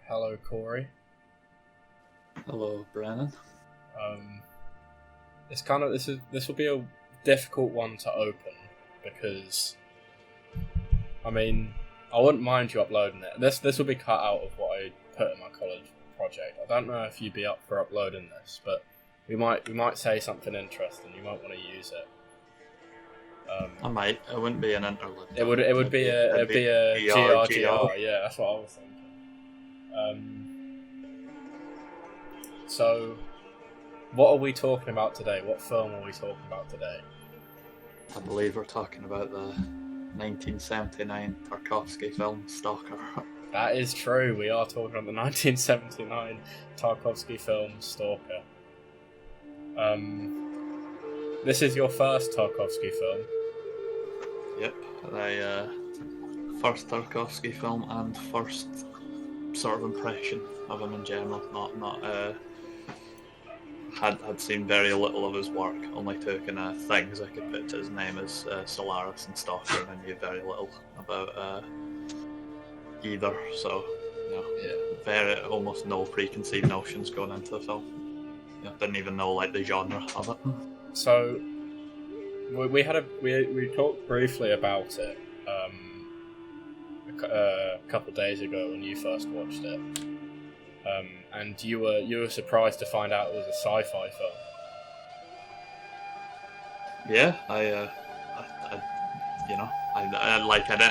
Hello, Corey. Hello, Brennan. It's kind of this will be a difficult one to open because, I mean, I wouldn't mind you uploading it. This will be cut out of what I put in my college project. I don't know if you'd be up for uploading this, but we might say something interesting. You might want to use it. I might. It wouldn't be an interlude. It would be a GRGR. Yeah, that's what I was thinking. So, what are we talking about today? What film are we talking about today? I believe we're talking about the 1979 Tarkovsky film Stalker. That is true. We are talking about the 1979 Tarkovsky film Stalker. This is your first Tarkovsky film. Yep, first Tarkovsky film and first sort of impression of him in general. Had seen very little of his work. Only two kind of things I could put to his name as Solaris and Stalker, and I knew very little about either. So, very almost no preconceived notions going into the film. Didn't even know the genre of it. So, we talked briefly about it a couple of days ago when you first watched it. And you were surprised to find out it was a sci-fi film. Yeah,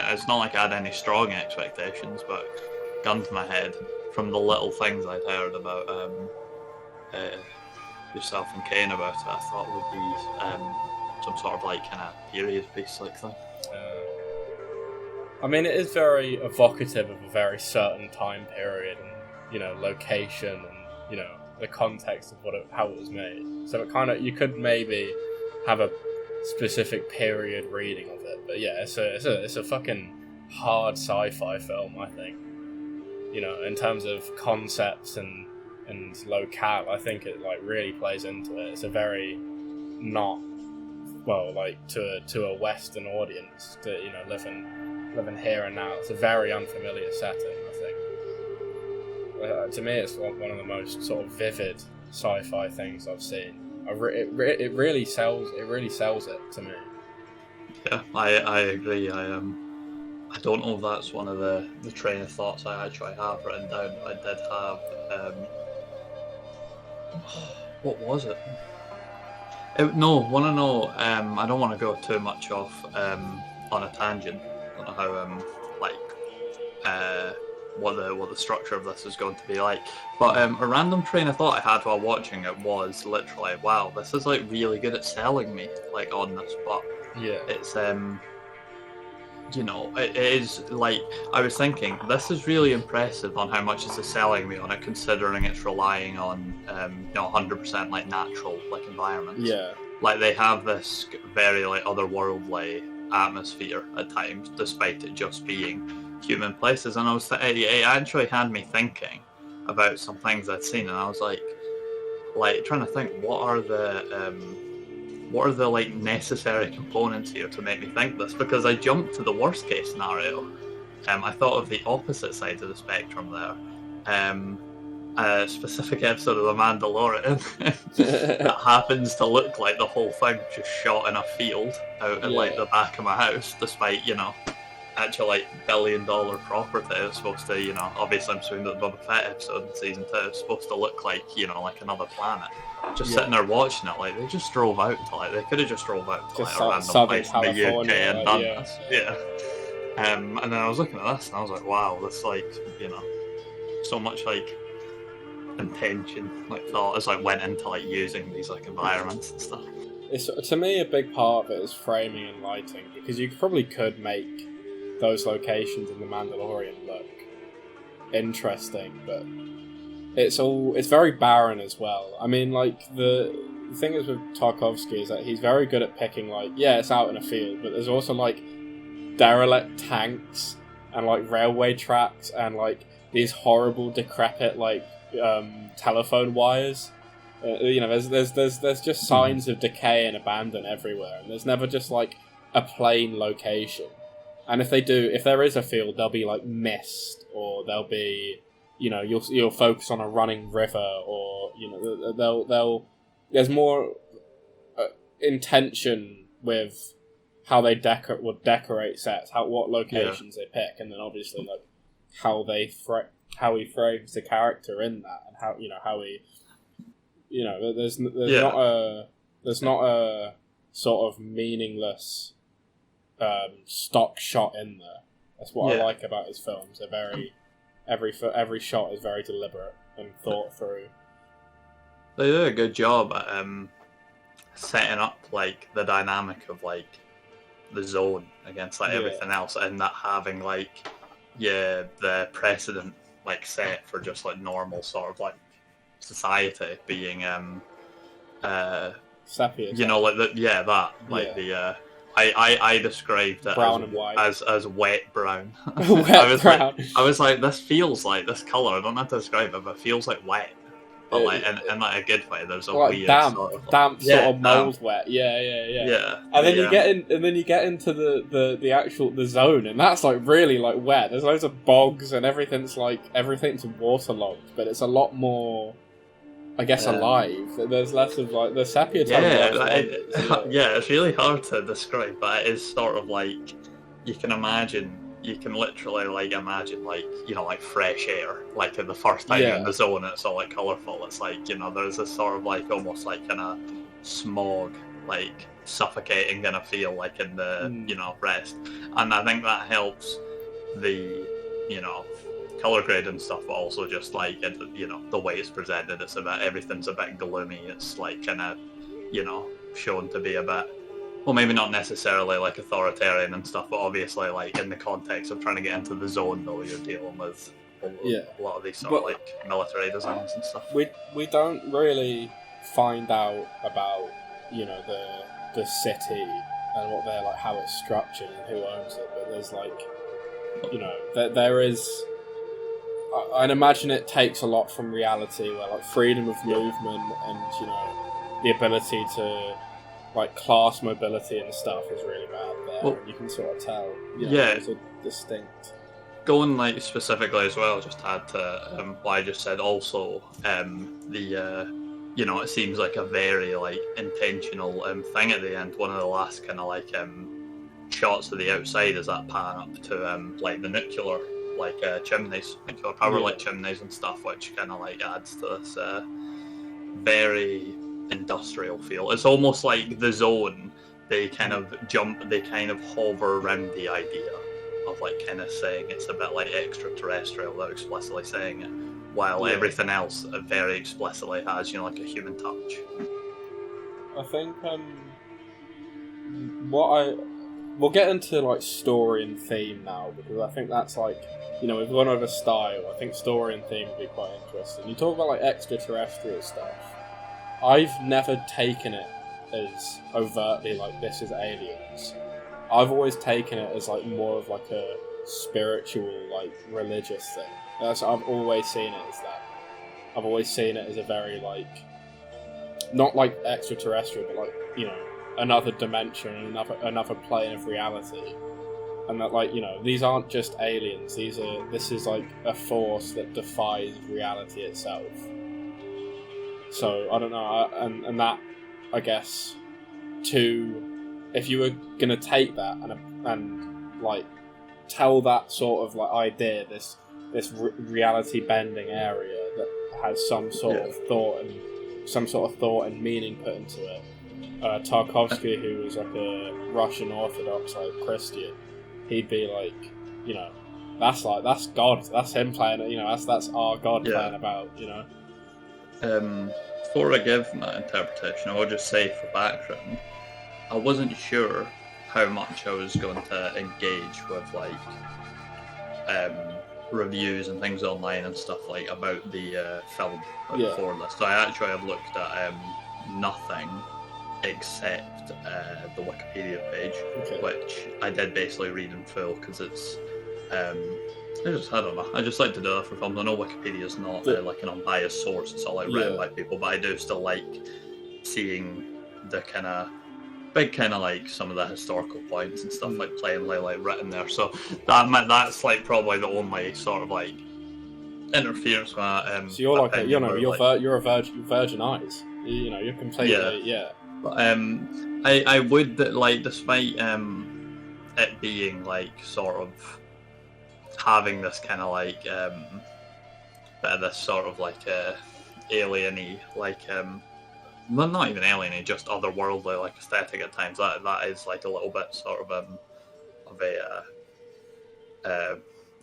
it's not like I had any strong expectations, but gun to my head from the little things I'd heard about yourself and Kane about it, I thought it would be some sort of kind of period piece thing. I mean, it is very evocative of a very certain time period and location and the context of how it was made. So it kind of, you could maybe have a specific period reading of it, but yeah, it's a fucking hard sci-fi film, I think. In terms of concepts and locale, I think it really plays into it. It's a very not to a Western audience to living here and now. It's a very unfamiliar setting, I think. To me, it's one of the most sort of vivid sci-fi things I've seen. It really sells it to me. Yeah, I agree. I don't know if that's one of the train of thoughts I actually have written down. I did have what was it? Want to know? I don't want to go too much off on a tangent. I don't know how what the structure of this is going to be like. But a random train of thought I had while watching it was literally, wow, this is really good at selling me on this. But yeah, it's it is I was thinking this is really impressive on how much it's selling me on it, considering it's relying on 100% natural environments. Yeah, they have this very otherworldly atmosphere at times, despite it just being human places. And it actually had me thinking about some things I'd seen, and I was trying to think what are the necessary components here to make me think this, because I jumped to the worst case scenario. I thought of the opposite side of the spectrum there. A specific episode of The Mandalorian that happens to look like the whole thing just shot in a field out in the back of my house, despite actual billion-dollar property. It's supposed to, obviously I'm assuming that the Boba Fett episode in season 2 is supposed to look like another planet. Just sitting there watching it, they just drove out to they could have just drove out to a random place in the UK and done this. Yeah. And then I was looking at this and I was like, wow, this so much intention, thought as went into using these environments and stuff. It's, to me, a big part of it is framing and lighting, because you probably could make those locations in The Mandalorian look interesting, but it's very barren as well. I mean, the thing is with Tarkovsky is that he's very good at picking it's out in a field, but there's also derelict tanks and railway tracks and these horrible decrepit telephone wires. There's just signs of decay and abandon everywhere, and there's never just a plain location. And if there is a field, there'll be mist, or there'll be you'll focus on a running river, or they'll there's more intention with how they decorate sets, what locations they pick, and then obviously like how he frames the character in that, and how he there's not a sort of meaningless stock shot in there. That's what I like about his films. They're every shot is very deliberate and thought through. They do a good job at setting up like the dynamic of like the zone against like everything else, and not having like the precedent like set for just like normal sort of like society being Sapient. I described it brown and white as wet brown. wet brown. I was like, this feels like this color. I don't know how to describe it, but it feels like wet. But like in like a good way. There's a like weird damp sort of mold wet. Yeah. And then you get into the actual zone, and that's like really like wet. There's loads of bogs and everything's waterlogged, but it's a lot more, I guess, alive. There's less of like the sepia tone. It's really hard to describe, but it is sort of like you can literally like imagine like like fresh air, like in the first time you're in the zone and it's all like colourful. It's like there's this sort of like almost like kind of smog, like suffocating kind of feel like in the rest, and I think that helps the color grade and stuff, but also just like the way it's presented. It's everything's a bit gloomy. It's like kind of shown to be a bit, well, maybe not necessarily like authoritarian and stuff, but obviously like in the context of trying to get into the zone, though, you're dealing with a lot of these sort of like military designs and stuff. We don't really find out about the city and what they're like, how it's structured and who owns it, but there's like there is. I'd imagine it takes a lot from reality, where like freedom of movement and the ability to like class mobility and stuff is really bad there. Well, and you can sort of tell. There's a distinct. Going like specifically as well, just to add to what I just said. Also, it seems like a very like intentional thing at the end. One of the last kind of like shots of the outside is that pan up to like the nuclear like chimneys, nuclear power like chimneys and stuff, which kind of like adds to this very industrial feel. It's almost like the zone. They kind of hover around the idea of like kind of saying it's a bit like extraterrestrial without explicitly saying it, while everything else very explicitly has like a human touch. I think we'll get into like story and theme now, because I think that's like we've gone over style. I think story and theme would be quite interesting. You talk about like extraterrestrial stuff. I've never taken it as overtly like this is aliens. I've always taken it as like more of like a spiritual, like religious thing. I've always seen it as that. I've always seen it as a very like, not like extraterrestrial, but like another dimension, another plane of reality, and that like these aren't just aliens. This is like a force that defies reality itself. So I don't know, and that, I guess, if you were gonna take that and like tell that sort of like idea, this reality bending area that has some sort of thought and meaning put into it. Tarkovsky, who was like a Russian Orthodox like Christian, he'd be like, that's God, that's him playing it, that's our God playing about, Before I give my interpretation, I will just say for background, I wasn't sure how much I was going to engage with like reviews and things online and stuff like about the film before this. So I actually have looked at nothing except the Wikipedia page, which I did basically read in full because it's I don't know. I just like to do that for films. I know Wikipedia is not like an unbiased source. It's all like written by people, but I do still like seeing the kind of like some of the historical points and stuff like plainly like written there. So that's like probably the only sort of like interference with So you're like opinion where, you're a virgin eyes. You're completely But I would like, despite it being like sort of having this kind of like bit of this sort of like alien-y, like well, not even alien-y, just otherworldly like aesthetic at times. That is like a little bit sort of a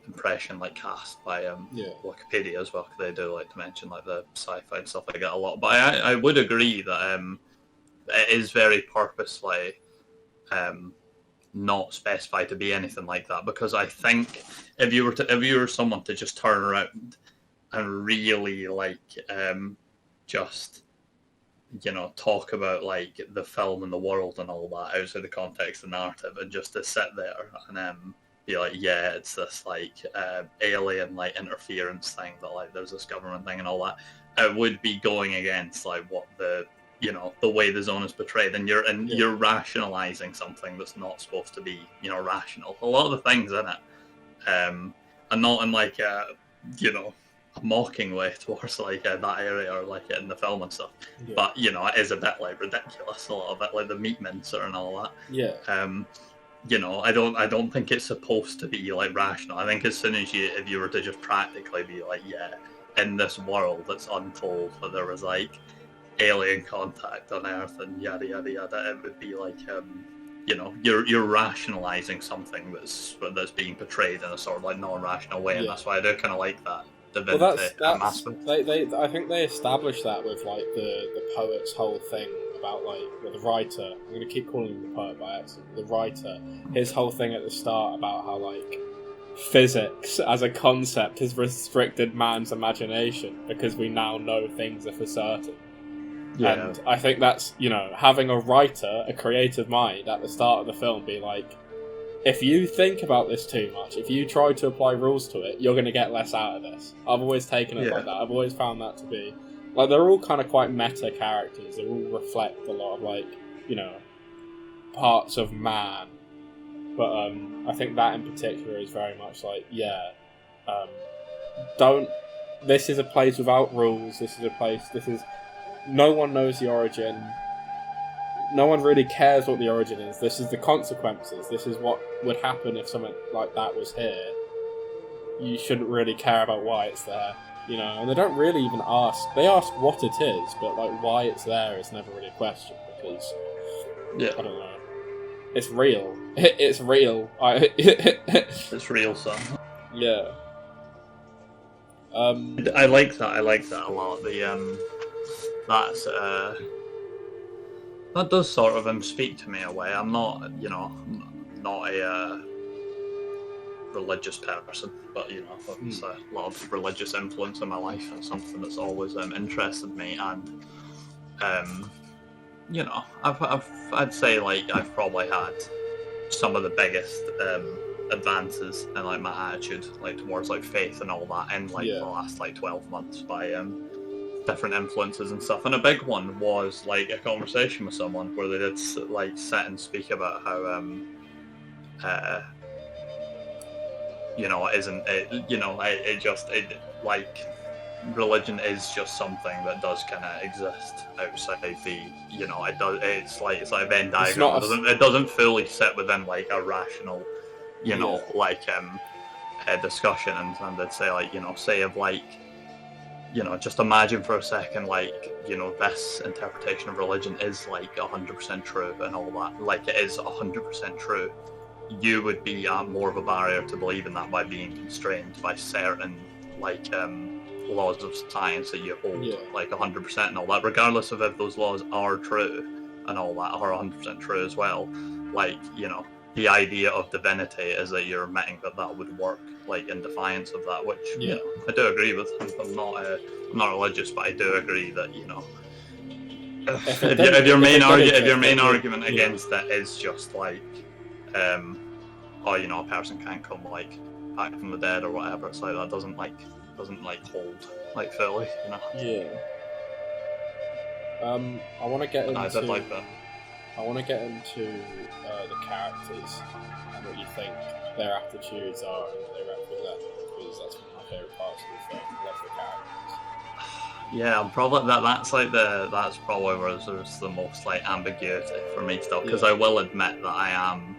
impression like cast by Wikipedia as well, because they do like to mention like the sci-fi and stuff like that a lot. But I would agree that it is very purposely not specified to be anything like that, because I think if you were someone to just turn around and really like just talk about like the film and the world and all that outside the context of the narrative, and just to sit there and be like, yeah, it's this like alien like interference thing, that like there's this government thing and all that, it would be going against like what the way the zone is portrayed, and you're rationalizing something that's not supposed to be rational. A lot of the things in it, and not in like a mocking way towards like that area or like in the film and stuff, but it is a bit like ridiculous, a lot of it, like the meat mincer and all that. I don't think it's supposed to be like rational. I think as soon as if you were to just practically be like, yeah, in this world that's untold that there was like alien contact on Earth and yada yada yada, it would be like you're rationalizing something that's being portrayed in a sort of like non-rational way, and that's why I do kind of like that divinity aspect. I think they established that with like the poet's whole thing about like the writer. I'm going to keep calling him the poet by accident. The writer, his whole thing at the start about how like physics as a concept has restricted man's imagination because we now know things are for certain. Yeah. And I think that's, having a writer, a creative mind at the start of the film be like, if you think about this too much, if you try to apply rules to it, you're going to get less out of this. I've always taken it like that. I've always found that to be, like, they're all kind of quite meta characters. They all reflect a lot of, like, parts of man. But I think that in particular is very much like, this is a place without rules. This is no one knows the origin. No one really cares what the origin is. This is the consequences. This is what would happen if something like that was here. You shouldn't really care about why it's there, And they don't really even ask. They ask what it is, but like why it's there is never really a question, because I don't know. It's real. It's real. It's real, son. Yeah. I like that. I like that a lot. That does sort of speak to me in a way. I'm not, not a religious person, but there's a lot of religious influence in my life, and something that's always interested me. And I'd say like I've probably had some of the biggest advances in like my attitude like towards like faith and all that in like the last like 12 months by different influences and stuff. And a big one was like a conversation with someone where they did like sit and speak about how religion is just something that does kind of exist outside the it's like a Venn diagram. It doesn't fully sit within like a rational discussion. And they'd say like say of like just imagine for a second, like, this interpretation of religion is like 100% true and all that. Like, it is 100% true. You would be more of a barrier to believing that by being constrained by certain, like, laws of science that you hold, like 100% and all that, regardless of if those laws are true and all that, are 100% true as well. Like, the idea of divinity is that you're admitting that would work, like in defiance of that, which I do agree with. I'm not religious, but I do agree that if your main argument against that is just like, a person can't come like back from the dead or whatever, it's like that doesn't hold like fully, Yeah. I want to get into. I did like that. I want to get into the characters and what you think their attitudes are and what they represent, because that's one of my favourite parts of the film. I love the characters. Yeah, probably that's probably where there's the most like ambiguity for me still, because I will admit that I am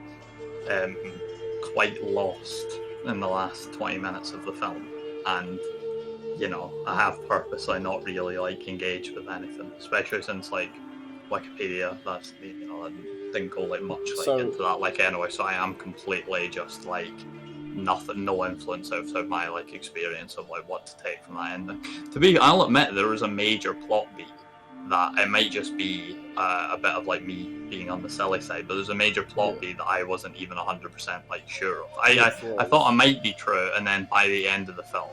quite lost in the last 20 minutes of the film, and I have purposely not really like engaged with anything, especially since like Wikipedia, that's that didn't go like much into that like anyway, so I am completely just like nothing, no influence outside my like experience of like what to take from that ending. I'll admit there was a major plot beat that it might just be a bit of like me being on the silly side, but there's a major plot beat that I wasn't even 100% like sure of. I thought it might be true, and then by the end of the film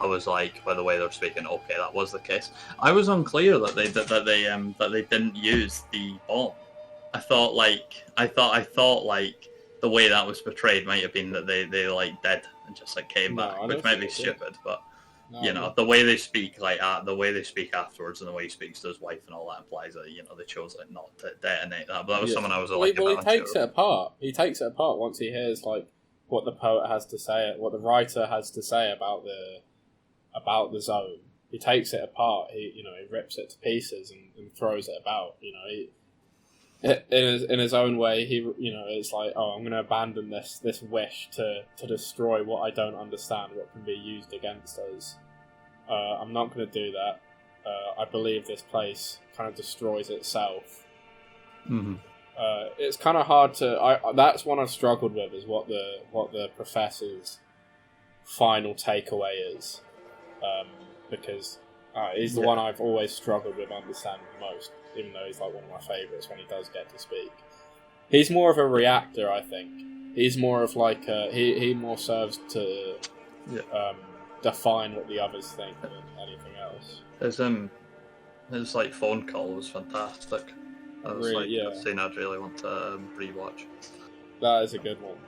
I was like, by the way they're speaking, okay, that was the case. I was unclear that they didn't use the bomb. I thought like the way that was portrayed might have been that they like did and just like came back, which might be stupid, but the way they speak the way they speak afterwards and the way he speaks to his wife and all that implies that they chose like not to detonate that. But that was someone I was like. Well, he takes it apart. He takes it apart once he hears like what the poet has to say, what the writer has to say about the zone. He takes it apart. He rips it to pieces and throws it about. In his own way, it's like, oh, I'm going to abandon this wish to destroy what I don't understand, what can be used against us. I'm not going to do that. I believe this place kind of destroys itself. Mm-hmm. It's kind of hard to. That's one I've struggled with, is what the professor's final takeaway is, because he's the one I've always struggled with understanding the most. Even though he's like one of my favourites when he does get to speak. He's more of a reactor, I think. He's more of like he more serves to define what the others think than anything else. His like phone call was fantastic. That was really, a scene I'd really want to rewatch. That is a good one.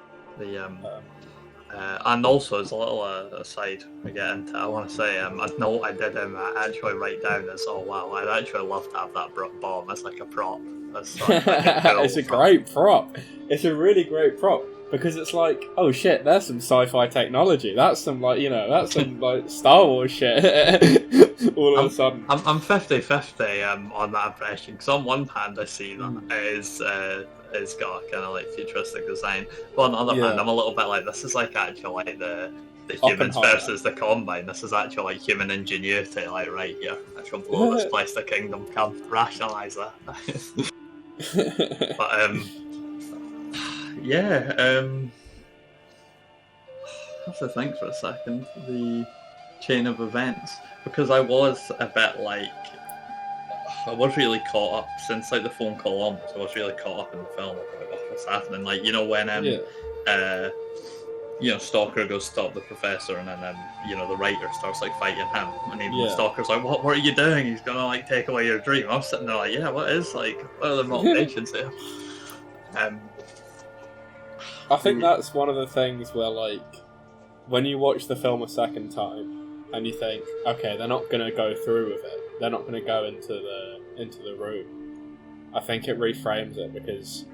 And also, as a little aside we get into, I want to say, I did actually write down this. Oh wow, I'd actually love to have that bomb as like a prop. That's like a cool it's a great prop. It's a really great prop because it's like, oh shit, there's some sci-fi technology. That's some that's some like Star Wars shit. All of a sudden, I'm 50-50 on that impression. Because on one hand, I see that it's got a kind of like futuristic design, but on the other hand, I'm a little bit like, this is like actually like the humans versus the Combine. This is actually like human ingenuity, like right here. I shall blow this place to kingdom come. Rationalise that. But I have to think for a second. The chain of events, because I was a bit like, I was really caught up since like the phone call onwards. I was really caught up in the film about what's happening. Like when Stalker goes to stop the professor, and then the writer starts like fighting him, and Stalker's like, what are you doing? He's gonna like take away your dream. I'm sitting there like, what are the motivations here? I think that's one of the things where like when you watch the film a second time and you think, okay, they're not going to go through with it. They're not going to go into the room. I think it reframes it because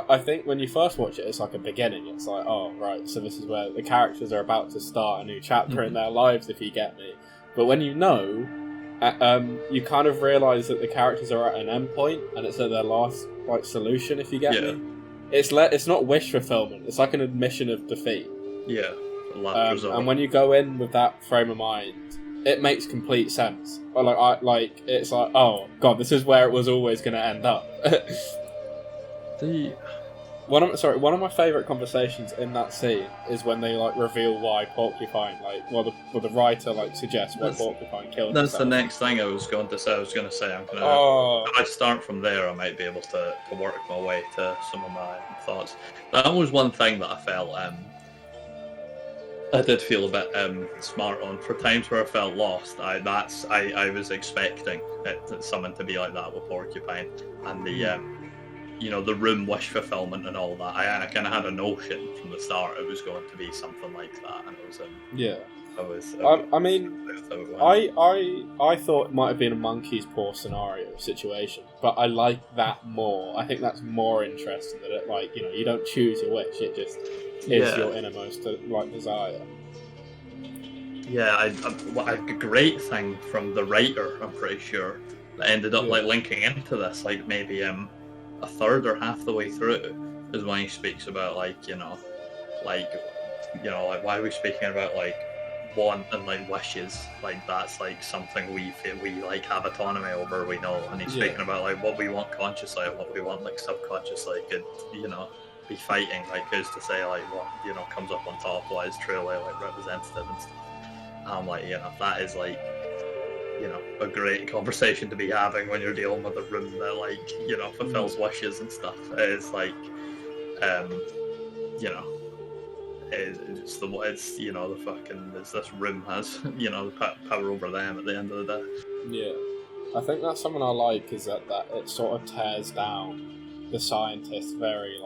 I think when you first watch it, it's like a beginning. It's like, oh right, so this is where the characters are about to start a new chapter in their lives, if you get me. But when you kind of realise that the characters are at an end point and it's at their last like solution, if you get me. It's not wish fulfillment. It's like an admission of defeat. Yeah. And when you go in with that frame of mind, it makes complete sense. It's like, oh god, this is where it was always going to end up. One of my favourite conversations in that scene is when they like reveal why Porcupine, the writer like suggests why Porcupine killed himself. That's the next thing I was going to say. If I start from there, I might be able to work my way to some of my thoughts. That was one thing that I felt I did feel a bit smart on. For times where I felt lost, I was expecting someone to be like that with Porcupine and the room wish fulfillment and all that. I kind of had a notion from the start it was going to be something like that, and it was I mean, I thought it might have been a monkey's paw scenario situation, but I like that more. I think that's more interesting. That it, like, you don't choose your wish; it just is your innermost desire. Yeah, a great thing from the writer, I'm pretty sure, that ended up linking into this, maybe a third or half the way through, is when he speaks about why are we speaking about want and wishes, that's something we feel we have autonomy over, we know, and he's speaking about what we want consciously and what we want subconsciously could be fighting, who's to say what comes up on top, what is truly representative and stuff. I'm that is a great conversation to be having when you're dealing with a room that fulfills wishes and stuff. It's this room has the power over them at the end of the day. Yeah, I think that's something I like, is that it sort of tears down the scientist very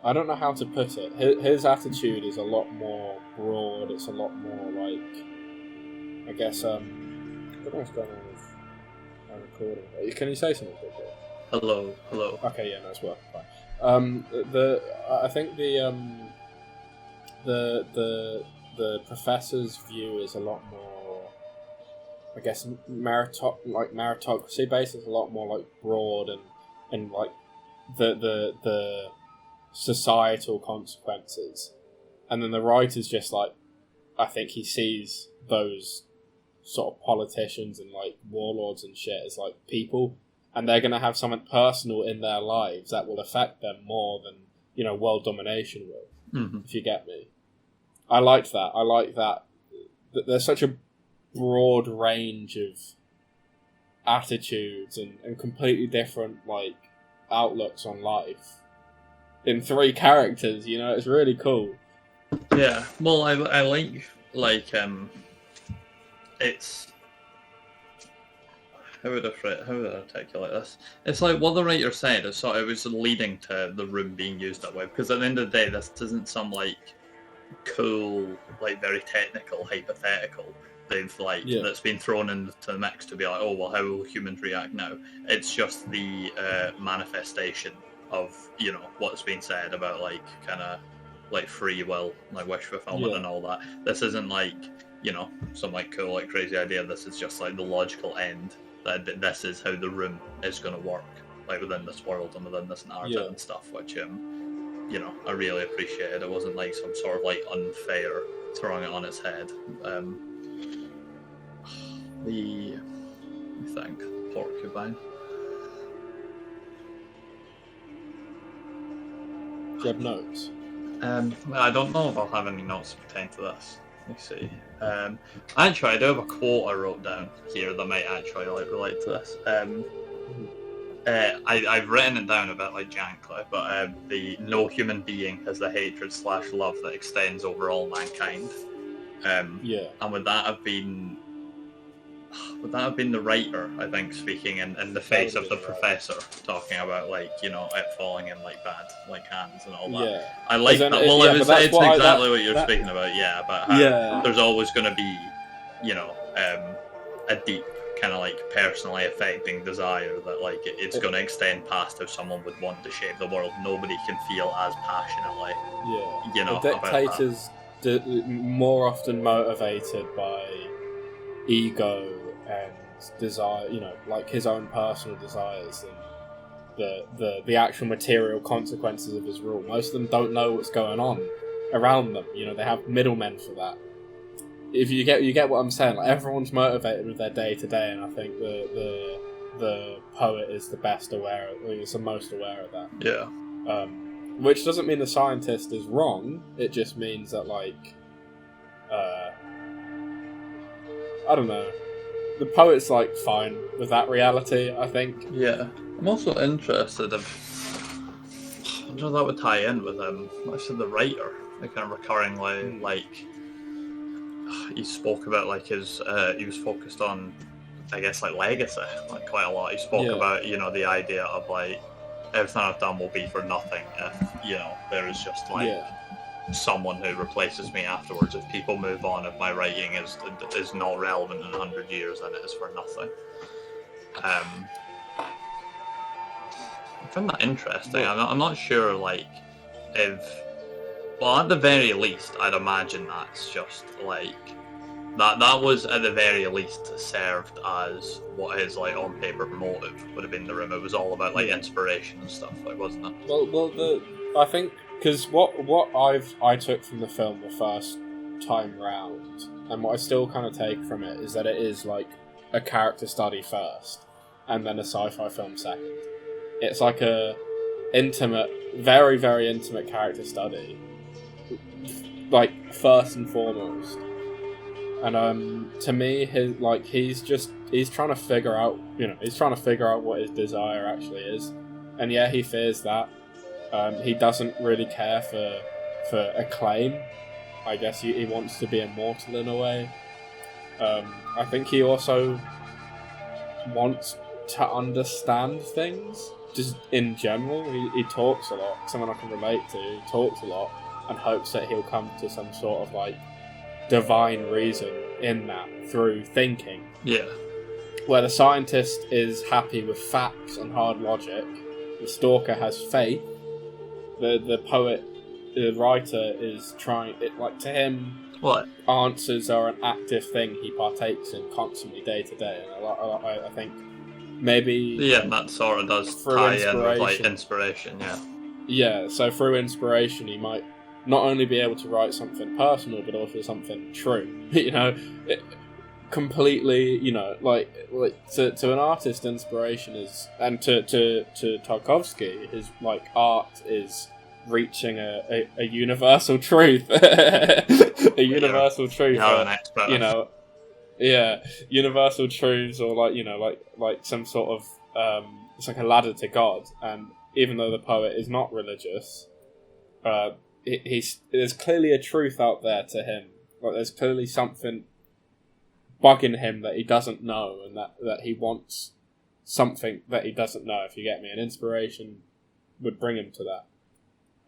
I don't know how to put it. His attitude is a lot more broad. It's a lot more I guess I don't know what's going on with my recording. Can you say something quickly? Hello. Okay, yeah, that's working fine. I think the professor's view is a lot more, I guess, meritocracy based. Is a lot more broad and the societal consequences, and then the writer's just I think he sees those sort of politicians and warlords and shit as people, and they're going to have something personal in their lives that will affect them more than world domination will. If you get me. I liked that. I like that there's such a broad range of attitudes and completely different outlooks on life in 3 characters. It's really cool. Yeah, well, I it's how would I articulate this? It's what the writer said. It was leading to the room being used that way, because at the end of the day, this isn't some cool, very technical hypothetical that's been thrown into the mix to be oh well, how will humans react now? It's just the manifestation of what's been said about free will, wish fulfillment and all that. This isn't some cool crazy idea. This is just the logical end, that this is how the room is going to work within this world and within this narrative and stuff, which I really appreciated. It wasn't some sort of unfair throwing it on its head. Porcupine. Do you have notes? I don't know if I'll have any notes pertaining to this. Let me see. Actually, I do have a quote I wrote down here that might actually relate to this. I've written it down a bit jankly, but the no human being has the hatred/love that extends over all mankind. And would that have been the writer, I think, speaking in the face of the professor, talking about it falling in bad hands and all that. Yeah. I like that. Well, it's exactly what you're speaking about. Yeah, but there's always going to be, a deep kind of personally affecting desire that it's going to extend past how someone would want to shape the world. Nobody can feel as passionately. Yeah. The dictator's more often motivated by ego and desire, his own personal desires, than the actual material consequences of his rule. Most of them don't know what's going on around them. They have middlemen for that. If you get what I'm saying, everyone's motivated with their day to day, and I think the poet is the best aware of, is the most aware of that. Yeah. Which doesn't mean the scientist is wrong. It just means that I don't know. The poet's fine with that reality, I think. Yeah. I'm also interested in I don't know that would tie in with I said the writer, kind of recurringly he spoke about his he was focused on, I guess, legacy quite a lot. He spoke about the idea of everything I've done will be for nothing if there is just someone who replaces me afterwards. If people move on, if my writing is not relevant in 100 years, then it is for nothing. I find that interesting. I'm not sure, like, if... Well, at the very least, I'd imagine that's just, like... That was, at the very least, served as what his, like, on-paper motive would have been the room. It was all about, like, inspiration and stuff, like, wasn't it? Well, I think... Because what I took from the film the first time round, and what I still kind of take from it, is that it is, like, a character study first, and then a sci-fi film second. It's like a intimate, very, very intimate character study, like, first and foremost. And to me, he's trying to figure out, what his desire actually is. And yeah, he fears that. He doesn't really care for acclaim. I guess he wants to be immortal in a way. I think he also wants to understand things, just in general. He talks a lot. Someone I can relate to. He talks a lot and hopes that he'll come to some sort of, like, divine reason in that through thinking. Yeah. Where the scientist is happy with facts and hard logic, the stalker has faith. The poet, the writer is trying it. Like, to him, what answers are an active thing he partakes in constantly, day to day. And I think maybe that sort of does tie in with, like, inspiration. Yeah. So through inspiration, he might not only be able to write something personal, but also something true. Completely, like to an artist, inspiration is, and to Tarkovsky, his, like, art is reaching a universal truth, a universal truth. You're an expert. Universal truths, or like some sort of it's like a ladder to God. And even though the poet is not religious, there's clearly a truth out there to him. Like, there's clearly something bugging him that he doesn't know, and that he wants something that he doesn't know, if you get me. And inspiration would bring him to that.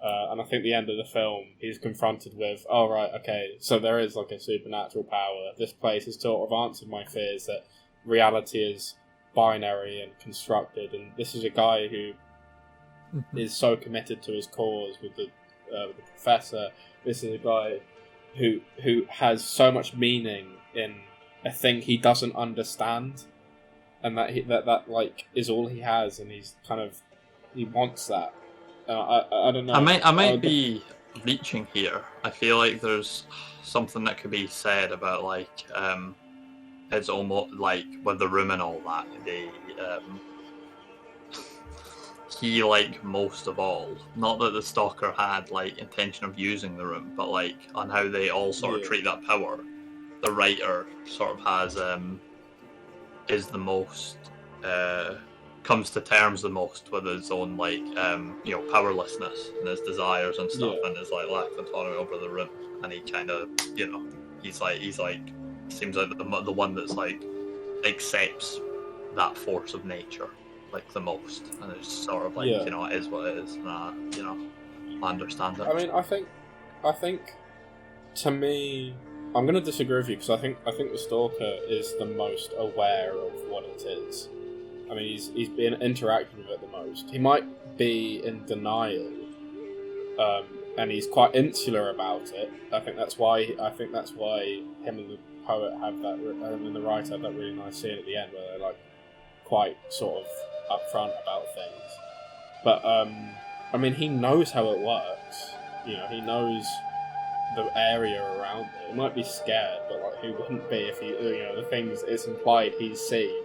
And I think the end of the film, he's confronted with, oh, right, okay, so there is, like, a supernatural power. This place has sort of answered my fears that reality is binary and constructed, and this is a guy who is so committed to his cause with the professor. This is a guy who has so much meaning in a thing he doesn't understand, and that like is all he has, and he wants that. I don't know. I might be reaching here. I feel like there's something that could be said about, like, it's almost like with the room and all that. He, like, most of all, not that the stalker had, like, intention of using the room, but, like, on how they all sort of treat that power, the writer sort of has is the most comes to terms the most with his own, like, powerlessness and his desires and stuff, and his, like, lack of autonomy over the room. And he kind of, he's like seems like the one that's, like, accepts that force of nature, like, the most, and it's sort of like, it is what it is. I understand it. I mean, I think to me, I'm going to disagree with you, because I think the stalker is the most aware of what it is. I mean, he's been interacting with it the most. He might be in denial, and he's quite insular about it. I think that's why him and the poet have that, and the writer have that really nice scene at the end where they're, like, quite sort of upfront about things. But I mean, he knows how it works. He knows the area around it. He might be scared, but, like, who wouldn't be if he, the things it's implied he's seen?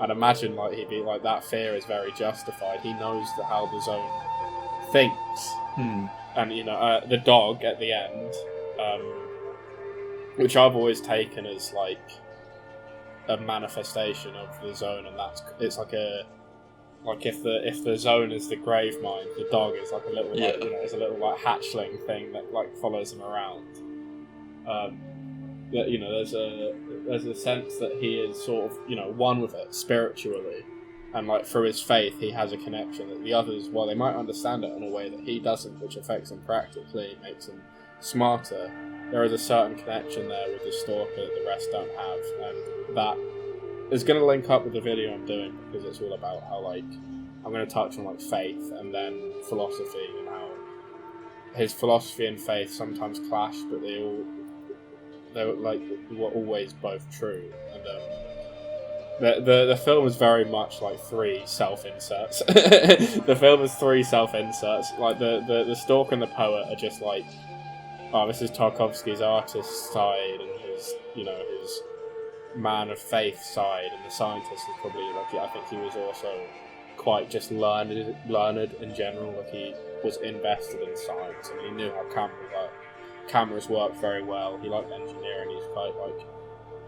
I'd imagine, like, he'd be like, that fear is very justified. He knows how the zone thinks. And the dog at the end, which I've always taken as, like, a manifestation of the zone, and it's like if the zone is the grave mind, the dog is like a little it's a little, like, hatchling thing that, like, follows him around. That there's a sense that he is sort of one with it spiritually, and, like, through his faith he has a connection that the others, while they might understand it in a way that he doesn't, which affects him practically, makes him smarter, there is a certain connection there with the Stalker that the rest don't have, and that is going to link up with the video I'm doing, because it's all about how, like, I'm going to touch on, like, faith and then philosophy, and how his philosophy and faith sometimes clash, but they were always both true. And the film is very much like 3 self-inserts. The film is 3 self-inserts. Like the Stalker and the poet are just like, oh, this is Tarkovsky's artist side and his man of faith side, and the scientist is probably like, I think he was also quite just learned in general. Like, he was invested in science and he knew how cameras worked very well. He liked engineering. He's quite like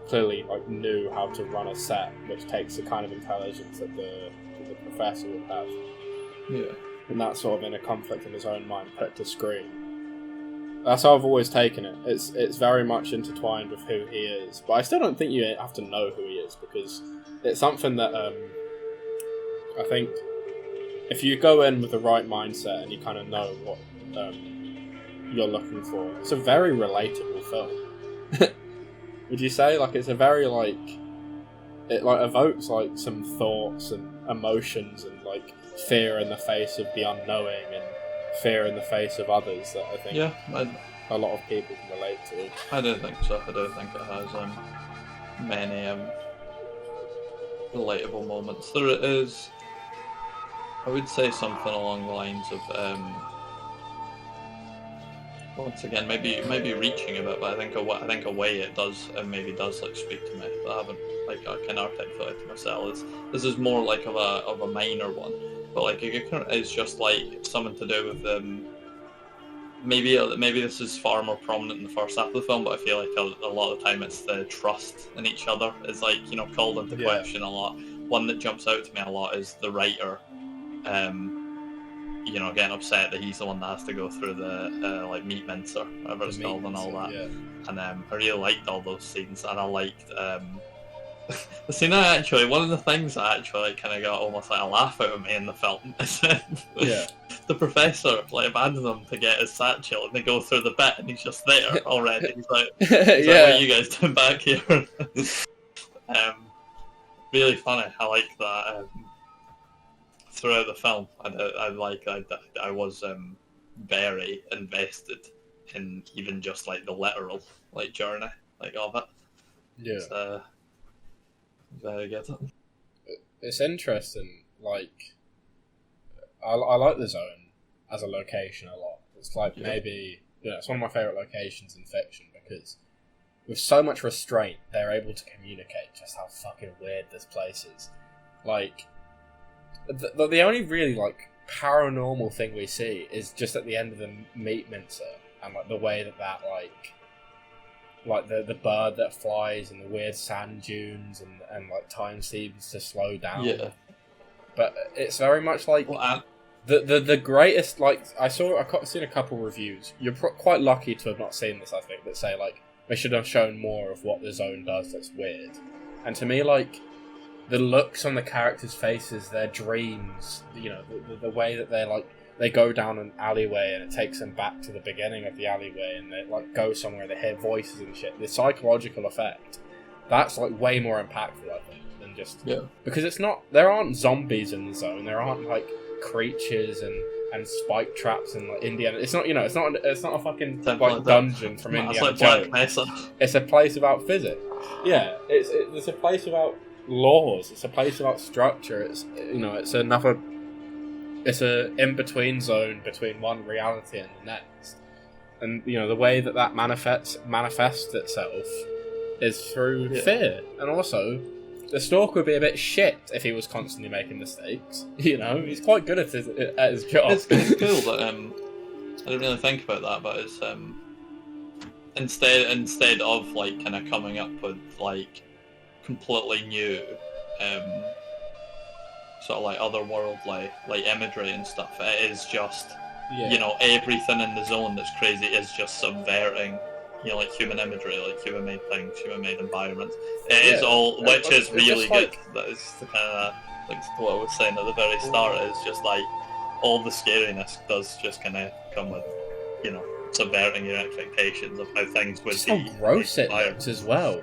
clearly like knew how to run a set, which takes the kind of intelligence that the professor would have. Yeah. And that's sort of in a conflict in his own mind put to screen. That's how I've always taken it. It's very much intertwined with who he is, but I still don't think you have to know who he is, because it's something that I think if you go in with the right mindset and you kind of know what you're looking for, it's a very relatable film. Would you say? Like, it's a very it like evokes like some thoughts and emotions and like fear in the face of the unknowing and fear in the face of others that I think a lot of people can relate to. I don't think so. I don't think it has many relatable moments. There is, I would say, something along the lines of once again maybe reaching a bit, but I think a way it does like speak to me. But I haven't I can articulate to myself. This is more like of a minor one. But like it's just like something to do with maybe this is far more prominent in the first half of the film, but I feel like a lot of the time it's the trust in each other is like called into question a lot. One that jumps out to me a lot is the writer, getting upset that he's the one that has to go through the like meat mincer, whatever it's called, and all that. Yeah. And I really liked all those scenes, and I liked the scene one of the things that actually kind of got almost like a laugh out of me in the film is the professor like abandoned them to get his satchel, and they go through the bit and he's just there already. He's like, what are you guys doing back here? Really funny. I like that throughout the film. I was very invested in even just like the literal like journey like of it. Yeah. I get it. It's interesting. Like, I like the zone as a location a lot. It's like maybe it's one of my favorite locations in fiction, because with so much restraint, they're able to communicate just how fucking weird this place is. Like, the only really like paranormal thing we see is just at the end of the meat mincer, and like the way that like the bird that flies and the weird sand dunes and like time seems to slow down. Yeah. But it's very much like the greatest. Like I've seen a couple reviews. You're quite lucky to have not seen this, I think, that say like they should have shown more of what the zone does that's weird. And to me, like the looks on the characters' faces, their dreams, the way that they go down an alleyway and it takes them back to the beginning of the alleyway, and they like go somewhere, they hear voices and shit. The psychological effect, that's like way more impactful, I think, than just because there aren't zombies in the zone. There aren't like creatures and spike traps and like Indiana. It's not it's not a fucking like dungeon from Indiana Jones. It's a place without physics. Yeah, it's a place without laws. It's a place without structure. It's a in-between zone between one reality and the next. And, the way that manifests itself is through fear. And also, the Stalker would be a bit shit if he was constantly making mistakes. He's quite good at his job. It's cool, but I didn't really think about that, but it's instead of, like, kind of coming up with, like, completely new sort of like otherworldly like imagery and stuff, it is just everything in the zone that's crazy is just subverting like human imagery, like human made things, human made environments. It is all, which is really good. That is the kind of like what I was saying at the very start, is just like all the scariness does just kind of come with subverting your expectations of how things would Just be. how gross it looks as well.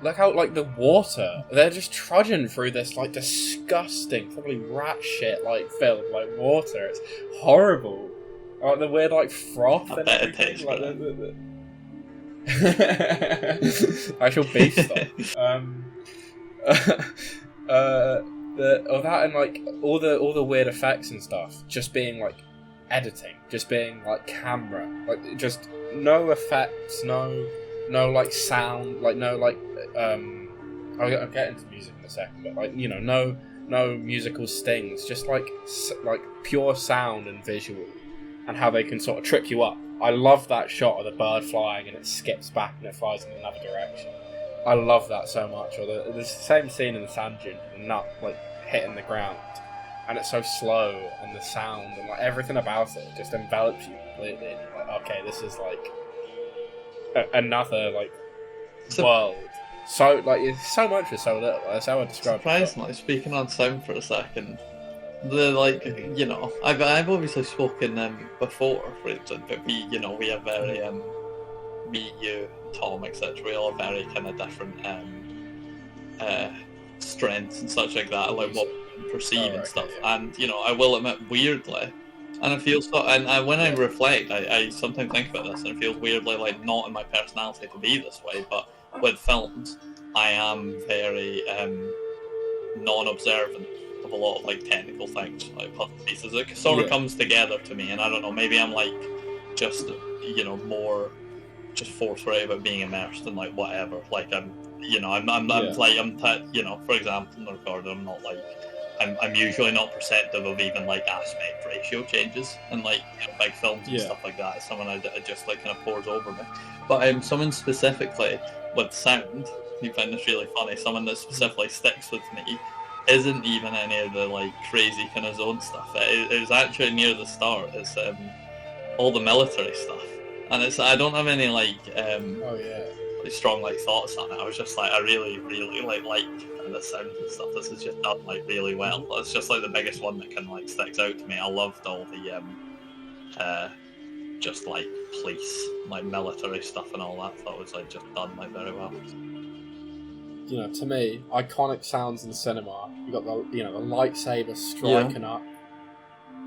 Look how, like, the water, they're just trudging through this, like, disgusting, probably rat shit, like, filled, like, water. It's horrible. Like, the weird, like, froth and everything. Like, actual beef stuff. That and, like, all the weird effects and stuff just being, like, editing, just being, like, camera. Like, just no effects, no like sound, like no like I'll get into music in a second, but like, you know, no musical stings, just like pure sound and visual, and how they can sort of trip you up. I love that shot of the bird flying and it skips back and it flies in another direction. I love that so much. Or there's the same scene in the sand dune, the nut like hitting the ground, and it's so slow, and the sound and like everything about it just envelops you completely. And you're like, okay, this is like another like world. So like it's so much for so little. That's how I describe it. Surprisingly, speaking on sound for a second, the like, you know, I've obviously spoken before, for instance, but we have very me, you, Tom, etc. We all have very kind of different strengths and such like that, like what we perceive and stuff. Yeah. And you know, I will admit, weirdly. And it feels so, and when I reflect, I sometimes think about this, and it feels weirdly like not in my personality to be this way, but with films, I am very non-observant of a lot of like technical things, like puzzle pieces. It sort of comes together to me, and I don't know, maybe I'm like just, you know, more just forthright about being immersed in like whatever. Like I'm you know, you know, for example, in the recorder, I'm not like. I'm usually not perceptive of even like aspect ratio changes and like, you know, big films and stuff like that. It's someone I just like kind of pours over me. But someone specifically with sound, you find this really funny. Someone that specifically sticks with me isn't even any of the like crazy kind of zone stuff. It was actually near the start. It's all the military stuff, and I don't have any like strong like thoughts on it. I was just like, I really like the sound and stuff. This is just done like really well. It's just like the biggest one that kind of like sticks out to me. I loved all the just like police, like military stuff and all that. Thought it was like just done like very well. You know, to me, iconic sounds in cinema. You got the the lightsaber striking up.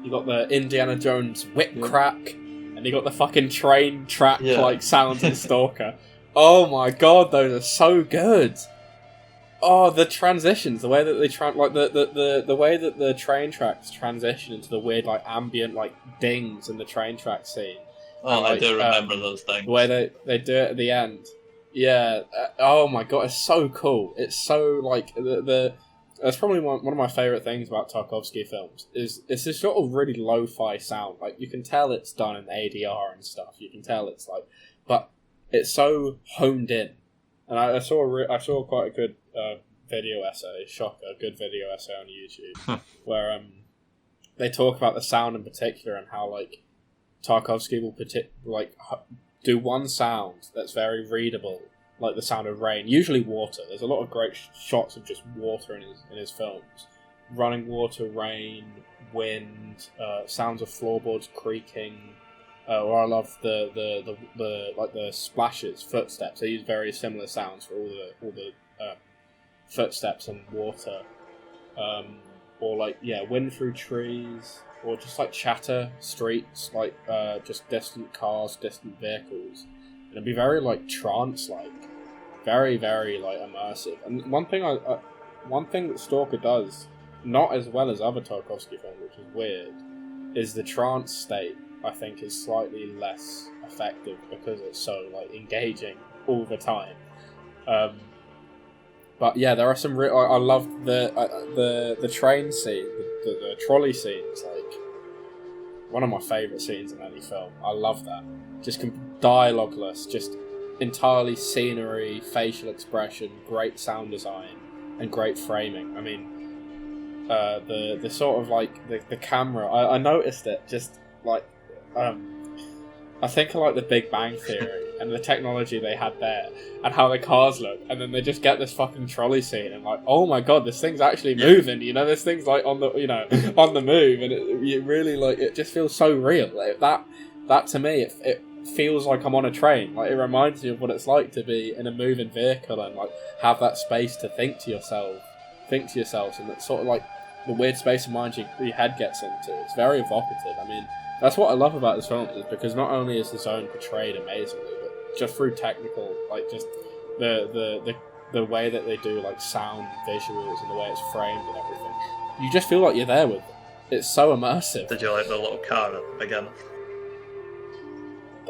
You got the Indiana Jones whip crack, and you got the fucking train track like sounds in Stalker. Oh my god, those are so good. Oh, the transitions, the way that they the way that the train tracks transition into the weird like ambient like dings in the train track scene. Oh, and, like, I do remember those things. The way they do it at the end. Yeah. Oh my god, it's so cool. It's so like that's probably one of my favorite things about Tarkovsky films is it's this sort of really lo-fi sound. Like you can tell it's done in ADR and stuff. You can tell it's like, but it's so honed in. And I saw quite a good video essay, a good video essay on YouTube, where they talk about the sound in particular and how like Tarkovsky will do one sound that's very readable, like the sound of rain, usually water. There's a lot of great shots of just water in his films, running water, rain, wind, sounds of floorboards creaking. Or I love the splashes, footsteps. They use very similar sounds for all the footsteps and water, or like wind through trees, or just like chatter streets, like just distant cars, distant vehicles. And it'd be very like trance-like, very very like immersive. And one thing that Stalker does not as well as other Tarkovsky films, which is weird, is the trance state. I think is slightly less effective because it's so like engaging all the time. But yeah, there are some. I love the train scene, the trolley scene is like one of my favourite scenes in any film. I love that. Just dialogueless, just entirely scenery, facial expression, great sound design, and great framing. I mean, the sort of like the camera. I noticed it just like. I think I like the Big Bang Theory and the technology they had there and how the cars look, and then they just get this fucking trolley scene and like, oh my god, this thing's actually moving, this thing's like on the on the move, and it really like it just feels so real. Like, that to me, it feels like I'm on a train. Like, it reminds me of what it's like to be in a moving vehicle and like have that space to think to yourselves, and it's sort of like the weird space of mind your head gets into. It's very evocative. I mean, that's what I love about this film, is because not only is the zone portrayed amazingly, but just through technical, like just the way that they do like sound, visuals, and the way it's framed and everything, you just feel like you're there with them. It's so immersive. Did you like the little car at the beginning?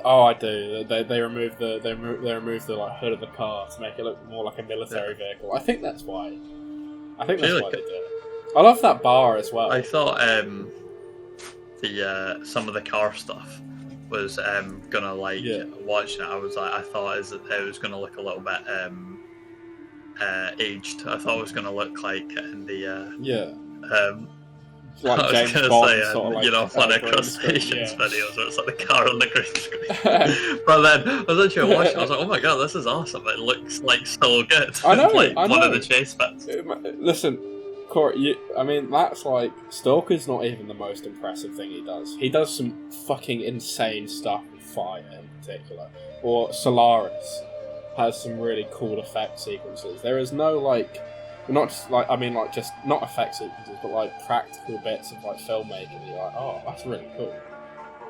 Oh, I do. They remove the like hood of the car to make it look more like a military vehicle. I think that's why. They did it. I love that bar as well. I thought the some of the car stuff was gonna like watching it. I thought it was gonna look a little bit aged. I thought it was gonna look like in the like I was James gonna Bond, say, sort of like, you know, Planet Crustaceans videos where it's like the car on the green screen. But then I was actually watching, I was like, oh my god, this is awesome. It looks like so good. I know, like I know. One of the chase bits. Listen, Corey, I mean, that's like, Stalker's not even the most impressive thing he does. He does some fucking insane stuff with fire in particular. Or Solaris has some really cool effect sequences. There is no like, not just like, I mean like just not effect sequences, but like practical bits of like filmmaking. You're like, oh, that's really cool.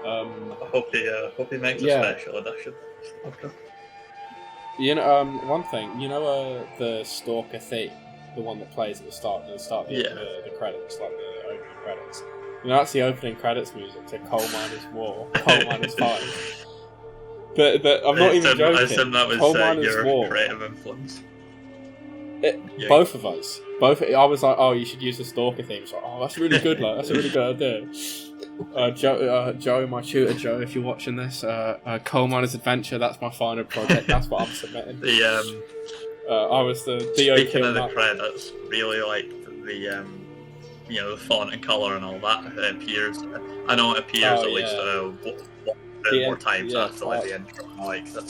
I hope he makes a special edition. Okay. You know, one thing, you know, the Stalker theme, the one that plays at the start of the credits, like the opening credits. You know, that's the opening credits music to Coal Miner's War, Coal Miner's 5. But I'm not even joking. I assume that was Coal Miner's your War, creative influence. Both of us. I was like, oh, you should use the Stalker theme. So, oh, that's really good, like, that's a really good idea. Joe, my tutor Joe, if you're watching this, Coal Miner's Adventure, that's my final project, that's what I'm submitting. I was the DO. Speaking of the credits, really like the the font and colour and all that. It appears. I know it appears at least more times after like the intro. I like that.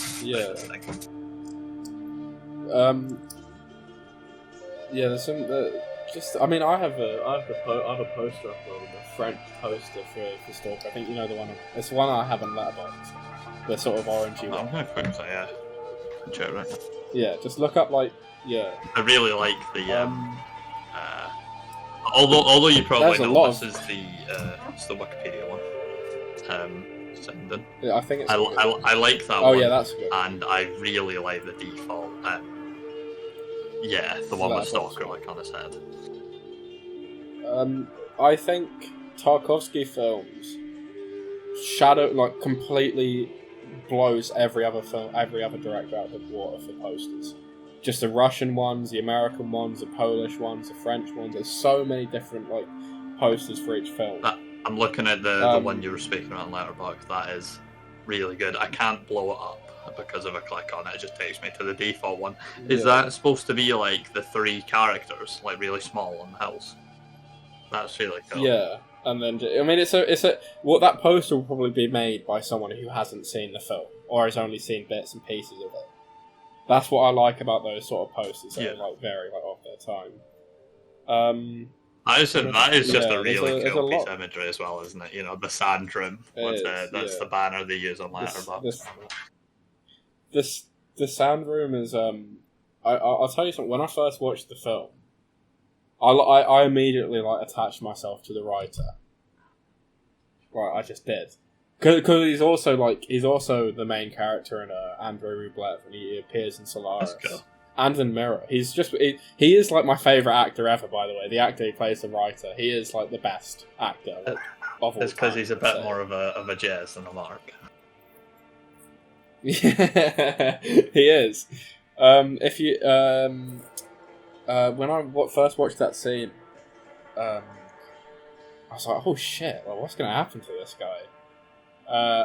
There's some. I mean, I have a poster up on a French poster for Stalker. I think you know the one. It's the one I have in Letterboxd. The sort of orangey one. I'm gonna quickly say check right now. Yeah, just look up I really like the although you probably know this is the Wikipedia one. Sending. Yeah, I think it's I like that one. Oh yeah, that's good. And I really like the default. The one with Stalker like on his head. I think Tarkovsky films completely blows every other director out of the water for posters. Just the Russian ones, the American ones, the Polish ones, the French ones. There's so many different like posters for each film. I'm looking at the one you were speaking on Letterboxd. That is really good. I can't blow it up because if I click on it, it just takes me to the default one. Is that supposed to be like the 3 characters, like really small on the house? That's really cool. Yeah. And then, I mean, it's a that poster will probably be made by someone who hasn't seen the film or has only seen bits and pieces of it. That's what I like about those sort of posters. They're like very like off their time. That is just a really cool piece of imagery as well, isn't it? You know, the sand room. That's the banner they use on Letterboxd. The sand room is. I'll tell you something. When I first watched the film, I immediately like attached myself to the writer. Right, I just did, because he's also the main character in Andrei Rublev, and he appears in Solaris and in Mirror. He is like my favorite actor ever. By the way, the actor who plays the writer, he is like the best actor of all time. It's because he's a bit more of a jazz than a Mark. Yeah, he is. If you when I first watched that scene, I was like, "Oh shit! Well, what's going to happen to this guy?"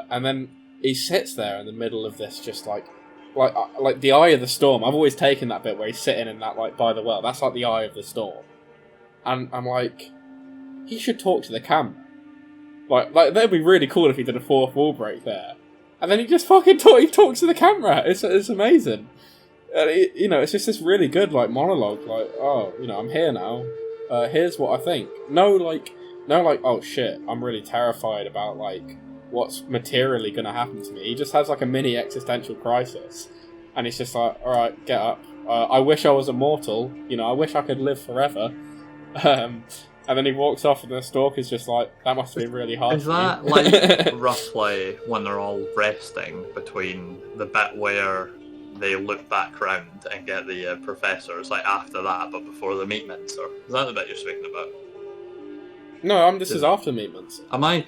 And then he sits there in the middle of this, just like the eye of the storm. I've always taken that bit where he's sitting in that like by the well. That's like the eye of the storm, and I'm like, he should talk to the camera. Like that'd be really cool if he did a fourth wall break there. And then he just fucking talks to the camera. It's amazing. It's just this really good like monologue. Like, oh, I'm here now. Here's what I think. No, like, oh shit, I'm really terrified about like what's materially going to happen to me. He just has like a mini existential crisis, and he's just like, all right, get up. I wish I was immortal. You know, I wish I could live forever. And then he walks off, and the Stalker's just like, that must have been really hard. Is that like roughly when they're all resting between the bit where they look back round and get the professors, like after that, but before the meat mincer? Is that the bit you're speaking about? No, this is after Meat Mincer. I might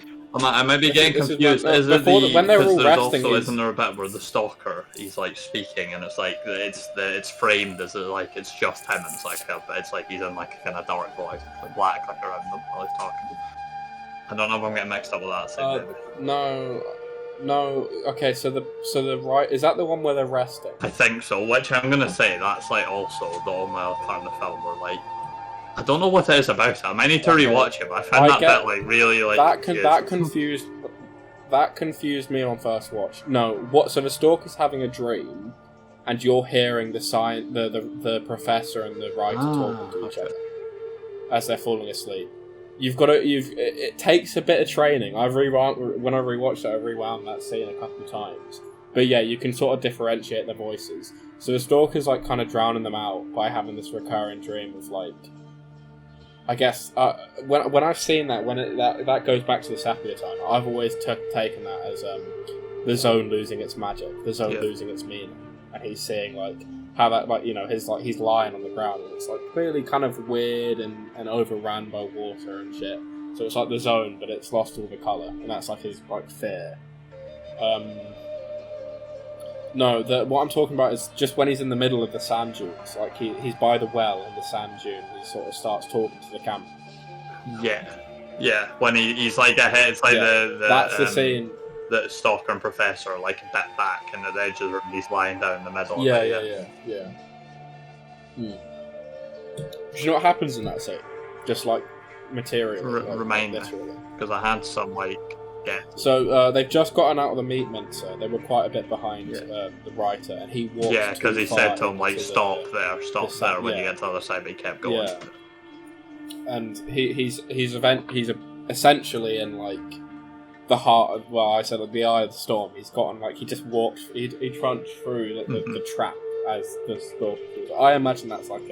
be getting confused. When they're all resting, isn't there a bit where the Stalker, he's like speaking, and it's like it's framed as like it's just him, and it's like it's like he's in like a kind of dark voice, like black, like around them while he's talking. I don't know if I'm getting mixed up with that. No. Okay, so the right, is that the one where they're resting? I think so. Which I'm gonna say that's like also the only part of the film where like. I don't know what it is about it. I might need to rewatch it, but I found that bit like really like that confused me on first watch. So the Stalker's having a dream, and you're hearing the professor and the writer talking to each other as they're falling asleep. It takes a bit of training. When I rewatched it, I rewound that scene a couple of times. But yeah, you can sort of differentiate the voices. So the Stalker's like kind of drowning them out by having this recurring dream of like. I guess when I've seen that, that goes back to the Sapphire time, I've always taken that as the zone losing its magic, the zone losing its meaning, and he's seeing like how that he's lying on the ground and it's like clearly kind of weird and overrun by water and shit. So it's like the zone, but it's lost all the color, and that's like his like fear. No, what I'm talking about is just when he's in the middle of the sand dunes, like he's by the well in the sand dune, he sort of starts talking to the camera. Yeah. When he's like ahead, it's like that's the scene. The Stalker and Professor are like a bit back, and at the edge of the room, he's lying down in the middle. Yeah. Do you know what happens in that scene? Just like material. Remind me, because I had some like. Yeah. So they've just gotten out of the Meat Mincer. They were quite a bit behind the writer, and he walked. Yeah, because he said to him like, "Stop there when you get to the other side." But he kept going. Yeah. And he's essentially in like the heart of the eye of the storm. He's gotten like he just walked. He trunched through the trap as the storm. I imagine that's like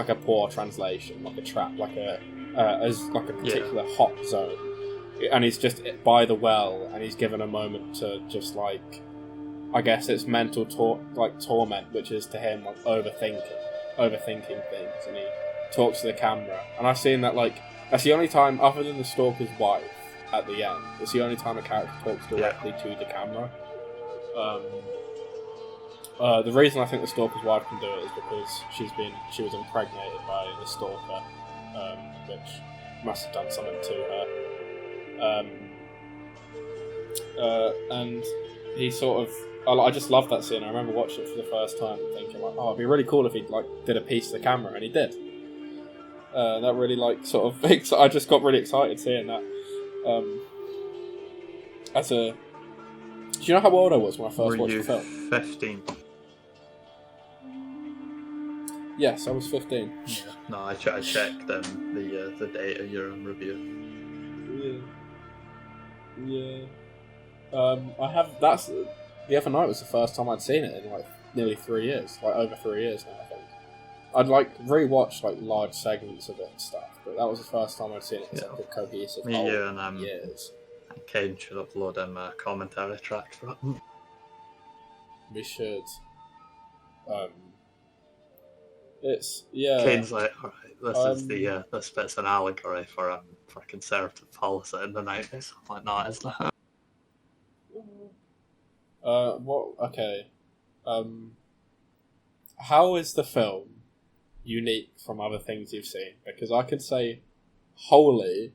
a poor translation, like a trap, like a particular hot zone. And he's just by the well, and he's given a moment to just like, I guess it's mental torment, which is to him like overthinking things, and he talks to the camera. And I've seen that like that's the only time, other than the Stalker's wife at the end, it's the only time a character talks directly to the camera. The reason I think the Stalker's wife can do it is because she was impregnated by the Stalker, which must have done something to her. And he sort of, I just love that scene. I remember watching it for the first time and thinking like, oh, it'd be really cool if he like did a piece to the camera, and he did. That really like sort of, I just got really excited seeing that. Do you know how old I was when I first watched the film? 15. Yes, I was 15. Yeah. No, I checked the date of your review. Yeah. I have. That's the other night was the first time I'd seen it in like nearly 3 years, like over 3 years now. I think I'd like rewatched like large segments of it and stuff, but that was the first time I'd seen it in such a cohesive years. And Kane should upload him a commentary track for it. We should. Kane's like, alright, this bit's an allegory for conservative policy in the 90s. I'm like, no, it's not. Okay. How is the film unique from other things you've seen? Because I could say wholly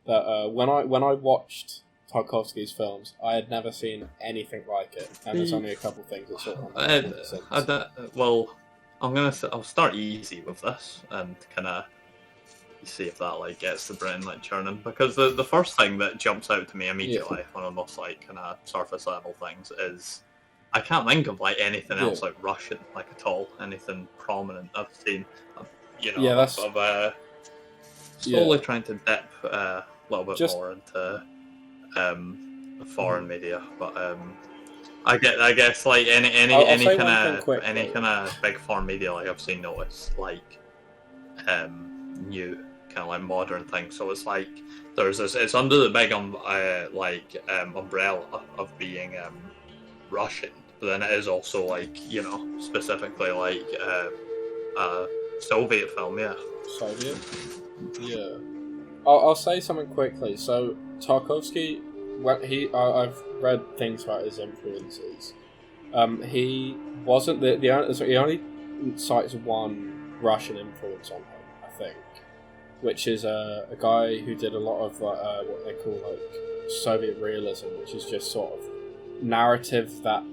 that when I watched Tarkovsky's films, I had never seen anything like it, and there's only a couple of things that sort of. I'll start easy with this and kind of see if that like gets the brain like churning, because the first thing that jumps out to me immediately on almost like kind of surface level things is I can't think of like anything else like Russian like at all, anything prominent I've seen. Slowly trying to dip a little bit more into foreign media, but I guess like any I'll say one thing any quickly. kind of big foreign media, like I've seen notice like new kind of like modern things. So it's like there's this. It's under the big umbrella of being Russian, but then it is also like specifically like Soviet film, yeah. Soviet? Yeah. I'll say something quickly. So Tarkovsky, I've read things about his influences. He wasn't he only cites one Russian influence on him, I think, which is a guy who did a lot of what they call like Soviet realism, which is just sort of narrative that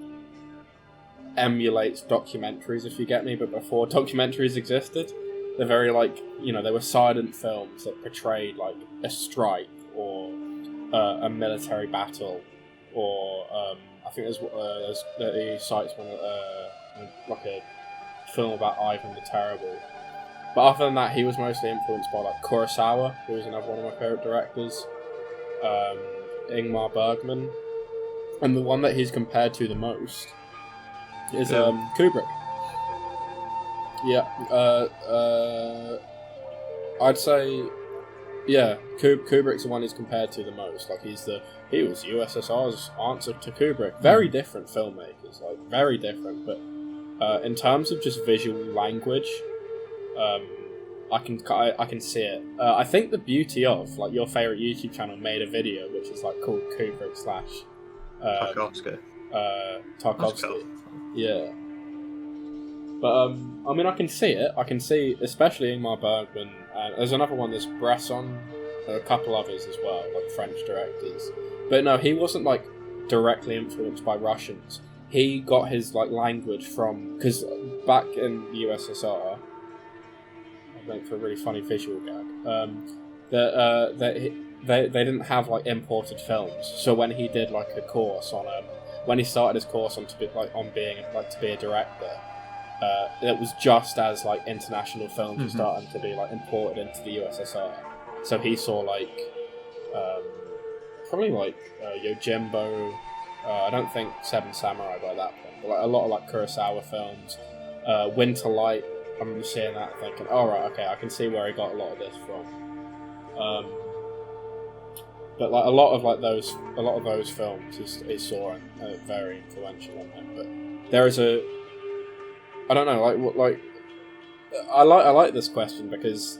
emulates documentaries, if you get me, but before documentaries existed. They're very like, they were silent films that portrayed like a strike or a military battle, or I think he cites one like a film about Ivan the Terrible. But other than that, he was mostly influenced by like Kurosawa, who was another one of my favorite directors, Ingmar Bergman, and the one that he's compared to the most is Kubrick. Yeah, I'd say, yeah, Kubrick's the one he's compared to the most. Like he was USSR's answer to Kubrick. Very different filmmakers, like very different. But in terms of just visual language, I can see it. I think the beauty of like your favorite YouTube channel made a video which is like called Kubrick / Tarkovsky. Tarkovsky. Yeah. But I mean, I can see it. I can see, especially Ingmar Bergman, and there's another one. There's Bresson, a couple others as well, like French directors. But no, he wasn't like directly influenced by Russians. He got his like language from, because back in the USSR, I went for a really funny visual gag. They didn't have like imported films. So when he did like a course on when he started his course on to be a director. It was just as like international films were starting to be like imported into the USSR, so he saw like probably like Yojimbo. I don't think Seven Samurai by that point, but like a lot of like Kurosawa films, Winter Light. I remember seeing that and thinking, "Oh right, okay, I can see where he got a lot of this from." But like a lot of those films he saw and very influential on him. But there is I don't know, I like this question because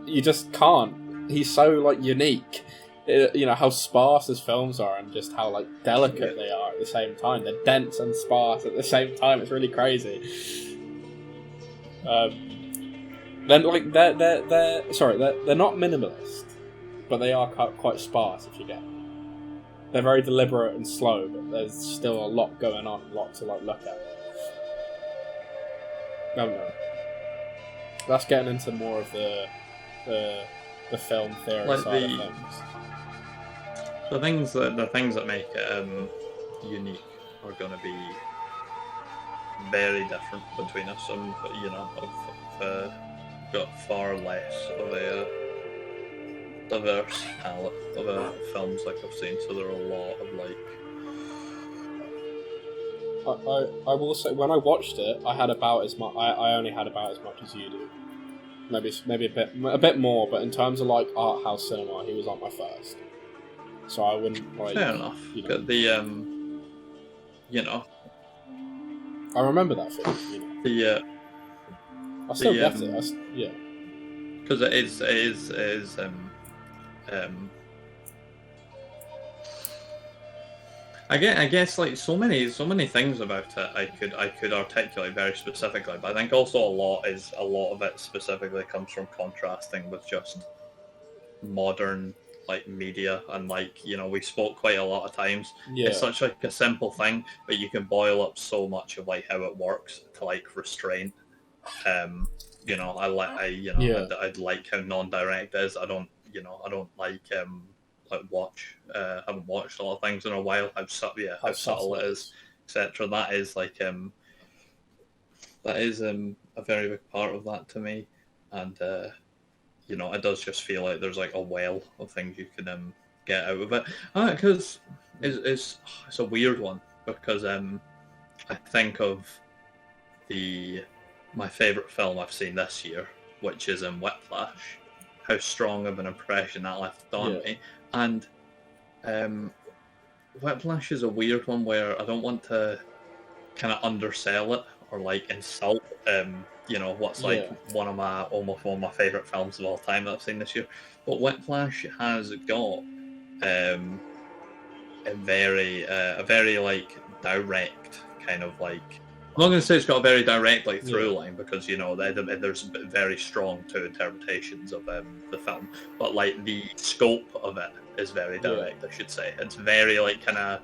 you just can't. He's so like unique. How sparse his films are and just how like delicate they are at the same time. They're dense and sparse at the same time. It's really crazy. Then like they're not minimalist, but they are quite sparse. If you get me. They're very deliberate and slow, but there's still a lot going on, a lot to like look at. No. That's getting into more of the film theory side of things. The things that make it unique are going to be very different between us. I've got far less of a diverse palette of films like I've seen, so there are a lot of like. I will say, when I watched it, I had about as much. I only had about as much as you do. Maybe a bit more, but in terms of like art house cinema, he was like my first. So I wouldn't like. Fair enough. But I remember that film. I still get it. Yeah. Because it is I guess like so many things about it I could articulate very specifically, but I think also a lot of it specifically comes from contrasting with just modern like media, and like we spoke quite a lot of times. Yeah. It's such like a simple thing, but you can boil up so much of like how it works to like restraint. I like how non-direct it is. I don't like haven't watched a lot of things in a while. How subtle it is, etc. That is like a very big part of that to me, and it does just feel like there's like a well of things you can get out of it. Because It's a weird one because I think of my favourite film I've seen this year, which is in Whiplash, how strong of an impression that left on me. And Whiplash is a weird one where I don't want to kind of undersell it or like insult what's like almost one of my favourite films of all time that I've seen this year. But Whiplash has got a very like direct kind of like, I'm not going to say it's got a very direct like through line because there's very strong two interpretations of the film, but like the scope of it is very direct. I should say it's very like kind of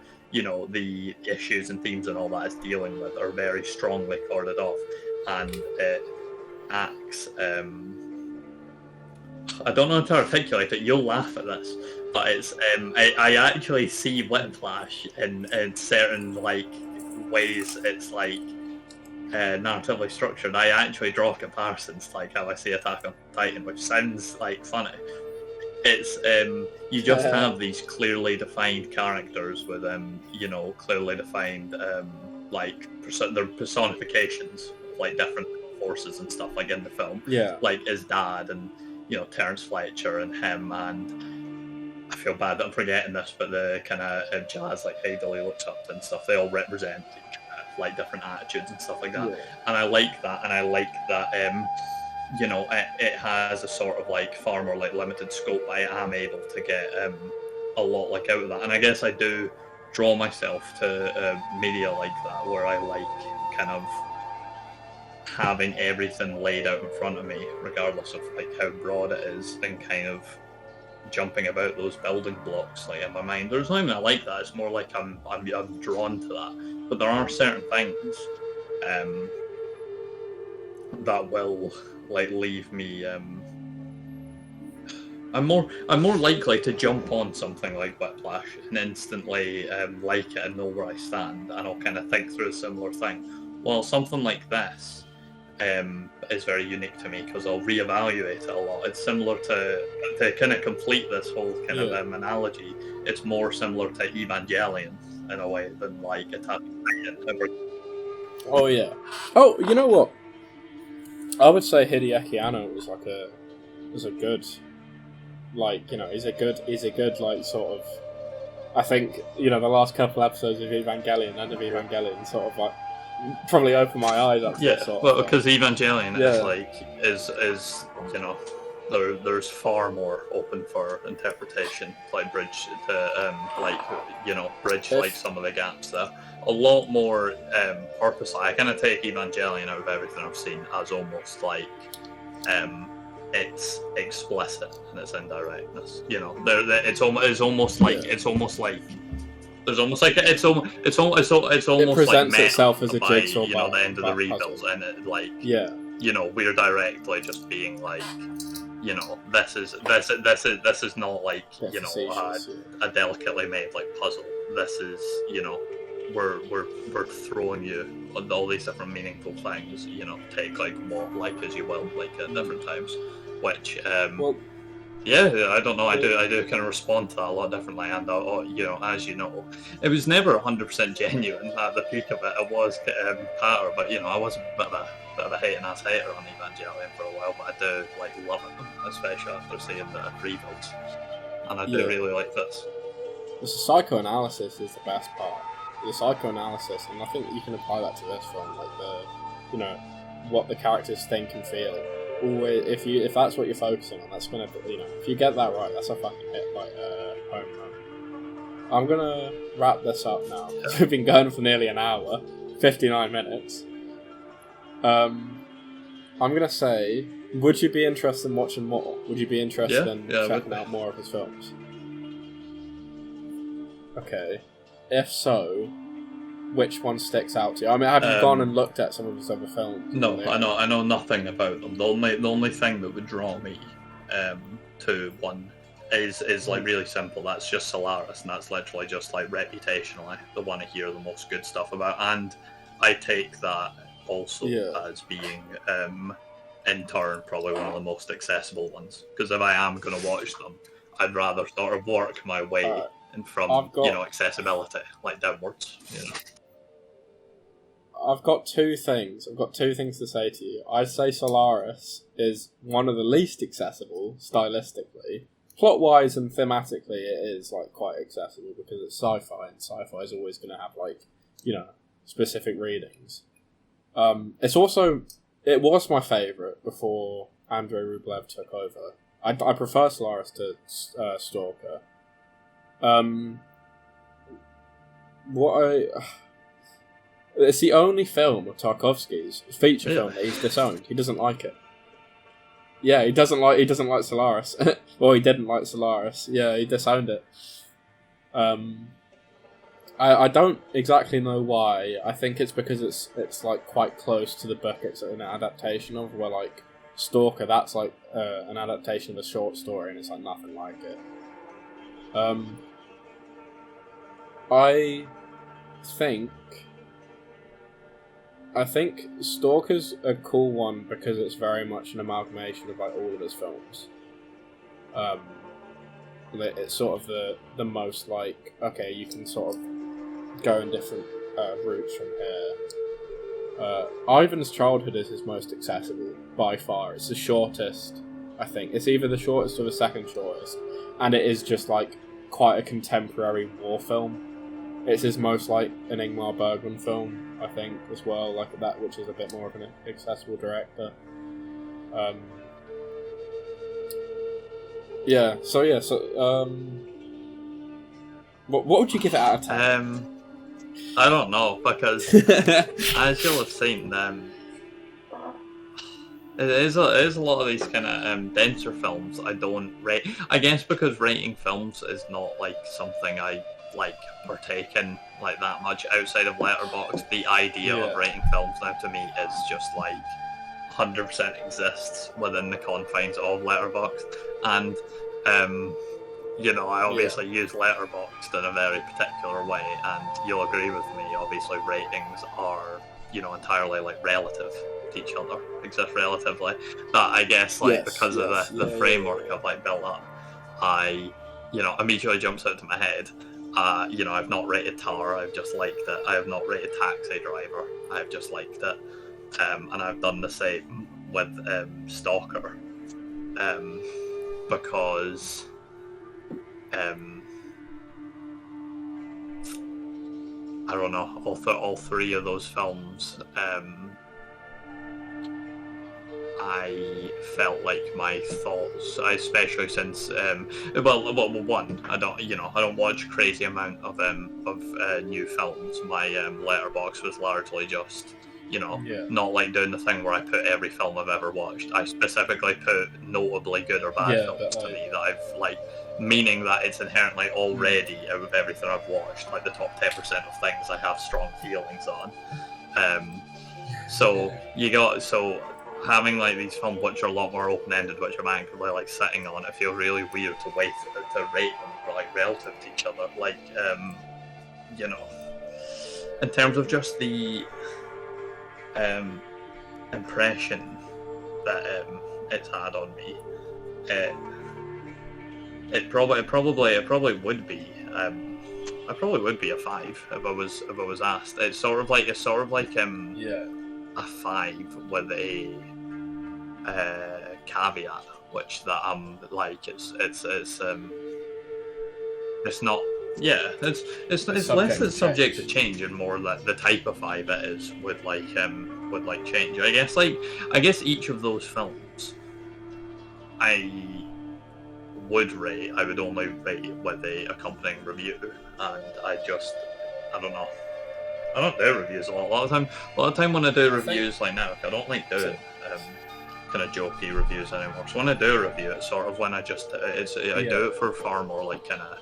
the issues and themes and all that it's dealing with are very strongly corded off, and it acts. I don't know how to articulate it. You'll laugh at this, but it's I actually see Whiplash in certain like ways. It's like narratively structured. I actually draw comparisons to like how I see Attack on Titan, which sounds like funny. It's you just have these clearly defined characters with clearly defined like their personifications of like different forces and stuff like in the film. Like his dad and Terrence Fletcher and him, and I feel bad that I'm forgetting this, but the kind of jazz like idol he looks up to and stuff, they all represent like different attitudes and stuff like that. And I like that, and I like that it has a sort of like far more like limited scope. I am able to get a lot like out of that, and I guess I do draw myself to media like that where I like kind of having everything laid out in front of me regardless of like how broad it is, and kind of jumping about those building blocks like in my mind. There's not even I like that, it's more like I'm drawn to that, but there are certain things that will like leave me I'm more likely to jump on something like Whiplash and instantly like it and know where I stand, and I'll kind of think through a similar thing, while something like this is very unique to me because I'll reevaluate it a lot. It's similar to kind of complete this whole kind of analogy, it's more similar to Evangelion in a way than like Attack on Titan. Oh yeah. Oh, you know what? I would say Hideaki Anno was a good like sort of, I think the last couple episodes of Evangelion, end of Evangelion, sort of like probably opened my eyes up to this sort of because Evangelion is there's far more open for interpretation, like bridge like some of the gaps there. A lot more purpose. I kind of take Evangelion out of everything I've seen as almost like it's explicit in its indirectness. It's almost like it presents like itself as a jigsaw. The end of the rebuilds, and it like we're directly just being like this is not like a delicately made like puzzle. This is we're throwing you all these different meaningful things. Take like what like as you will like at different times, which I don't know. I do kind of respond to that a lot differently, and as you know, it was never 100% genuine. At the peak of it, it was patter, but I was a bit of a hating ass hater on Evangelion for a while, but I do like love it, especially after seeing the rebuilds, and I do really like this. The psychoanalysis is the best part. The psychoanalysis, and I think you can apply that to this film, like what the characters think and feel. Always, if that's what you're focusing on, that's gonna if you get that right, that's a fucking hit like home run. I'm gonna wrap this up now. We've been going for nearly an hour, 59 minutes. I'm gonna say, would you be interested in watching more? Would you be interested in checking out more of his films? Okay. If so, which one sticks out to you? I mean, have you gone and looked at some of his other films? No, I know nothing about them. The only thing that would draw me to one is like really simple. That's just Solaris, and that's literally just like reputationally the one I hear the most good stuff about, and I take that also as being in turn probably one of the most accessible ones, because if I am going to watch them, I'd rather sort of work my way and from accessibility like downwards. I've got two things. I've got two things to say to you. I'd say Solaris is one of the least accessible stylistically. Plot-wise and thematically, it is like quite accessible because it's sci-fi, and sci-fi is always going to have specific readings. It was my favourite before Andrei Rublev took over. I prefer Solaris to Stalker. It's the only film of Tarkovsky's feature film that he's disowned. He doesn't like it. Yeah, he doesn't like Solaris. Well, he didn't like Solaris. Yeah, he disowned it. I don't exactly know why. I think it's because it's like quite close to the book it's an adaptation of, where like Stalker, that's like an adaptation of a short story and it's like nothing like it. I think Stalker's a cool one because it's very much an amalgamation of like all of his films. It's sort of the most like, okay, you can sort of go in different routes from here. Ivan's Childhood is his most accessible by far. It's the shortest, I think. It's either the shortest or the second shortest, and it is just like quite a contemporary war film. It's his most like an Ingmar Bergman film, I think, as well, like that, which is a bit more of an accessible director. What would you give it out of 10? I don't know, because as you'll have seen, it is a lot of these kind of denser films I don't rate. I guess because rating films is not like something I like partake in like that much outside of Letterboxd. The idea of rating films now to me is just like 100% exists within the confines of Letterboxd, and I obviously use Letterboxd in a very particular way, and you'll agree with me, obviously ratings are entirely like relative to each other, exist relatively, but I guess because of the framework I've like built up, I immediately jumps out to my head. I've not rated Tar, I've just liked it. I have not rated Taxi Driver, I've just liked it. And I've done the same with Stalker. Because I don't know, all three of those films, I felt like my thoughts, especially since one, I don't watch a crazy amount of new films. My letterbox was largely just not like doing the thing where I put every film I've ever watched. I specifically put notably good or bad films to me that I've like, meaning that it's inherently already out of everything I've watched, like the top 10% of things I have strong feelings on. So having like these films which are a lot more open-ended, which I'm actively like sitting on, it feels really weird to rate them like relative to each other. Like in terms of just the impression that it's had on me, it probably would be I probably would be a 5 if I was asked. It's sort of like a 5 with a caveat, which that I'm like it's not. Yeah, it's less it's subject to change and more that the type of 5 it is would change. I guess each of those films I would only rate with a accompanying review, and I don't know. I don't do reviews a lot of time when I do reviews like now, I don't like doing kind of jokey reviews anymore. So when I do a review, it's sort of when I do it for far more like kind of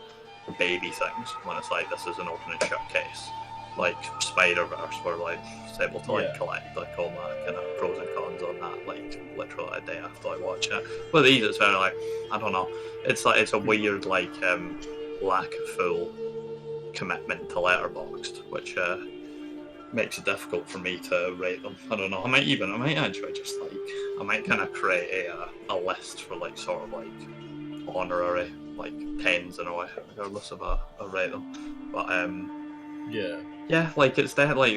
baby things, when it's like this is an open and shut case, like Spider-Verse, where like it's able to like collect like all my kind of pros and cons on that like literally a day after I watch it. With these, it's very like, I don't know, it's like it's a weird like lack of full commitment to Letterboxd, which makes it difficult for me to rate them. I don't know. I might actually just like, I might kind of create a list for like sort of like honorary like tens in a way, regardless of I rate them. But yeah, like it's definitely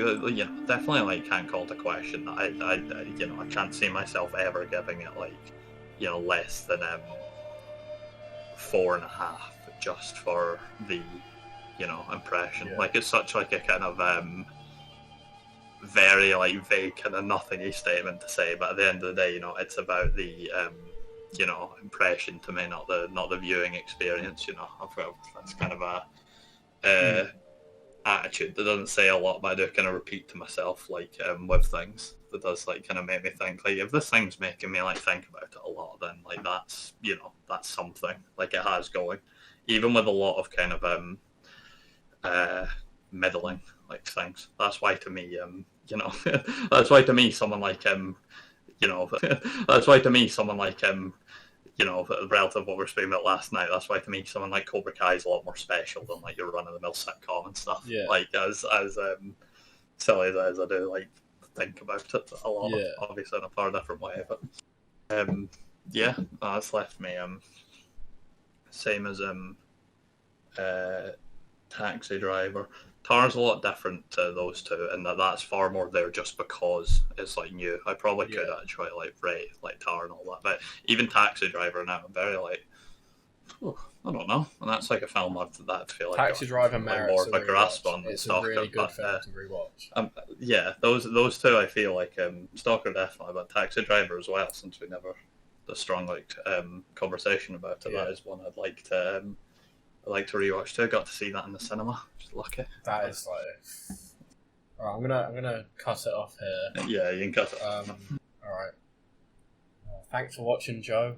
definitely like can't call the question. I can't see myself ever giving it like less than 4.5 just for the impression. Yeah. Like it's such like a kind of very like vague kind of nothingy statement to say, but at the end of the day, it's about the impression to me, not the viewing experience. I've got that's kind of a attitude that doesn't say a lot, but I do kind of repeat to myself like with things that does like kind of make me think like if this thing's making me like think about it a lot, then like that's something like it has going, even with a lot of kind of middling like things. That's why to me that's why to me someone like that's why to me someone like relative to what we were speaking about last night, that's why to me someone like Cobra Kai is a lot more special than like your run-of-the-mill sitcom and stuff. Yeah. Like as silly as I do like think about it a lot, obviously in a far different way. But that's left me same as Taxi Driver. Tar's a lot different to those two, and that's far more there just because it's like new. I probably could actually like rate like Tar and all that, but even Taxi Driver now, I'm very like, I don't know, and that's like a film that feel like Taxi Driver merits more of a grasp on. It's Stalker, a really good film to rewatch. Those two I feel like Stalker definitely, but Taxi Driver as well. Since we never the strong like conversation about it, that is one I'd like to rewatch too. Got to see that in the cinema. Just lucky. That is like. Alright, I'm gonna cut it off here. Yeah, you can cut it. Alright. Thanks for watching, Joe.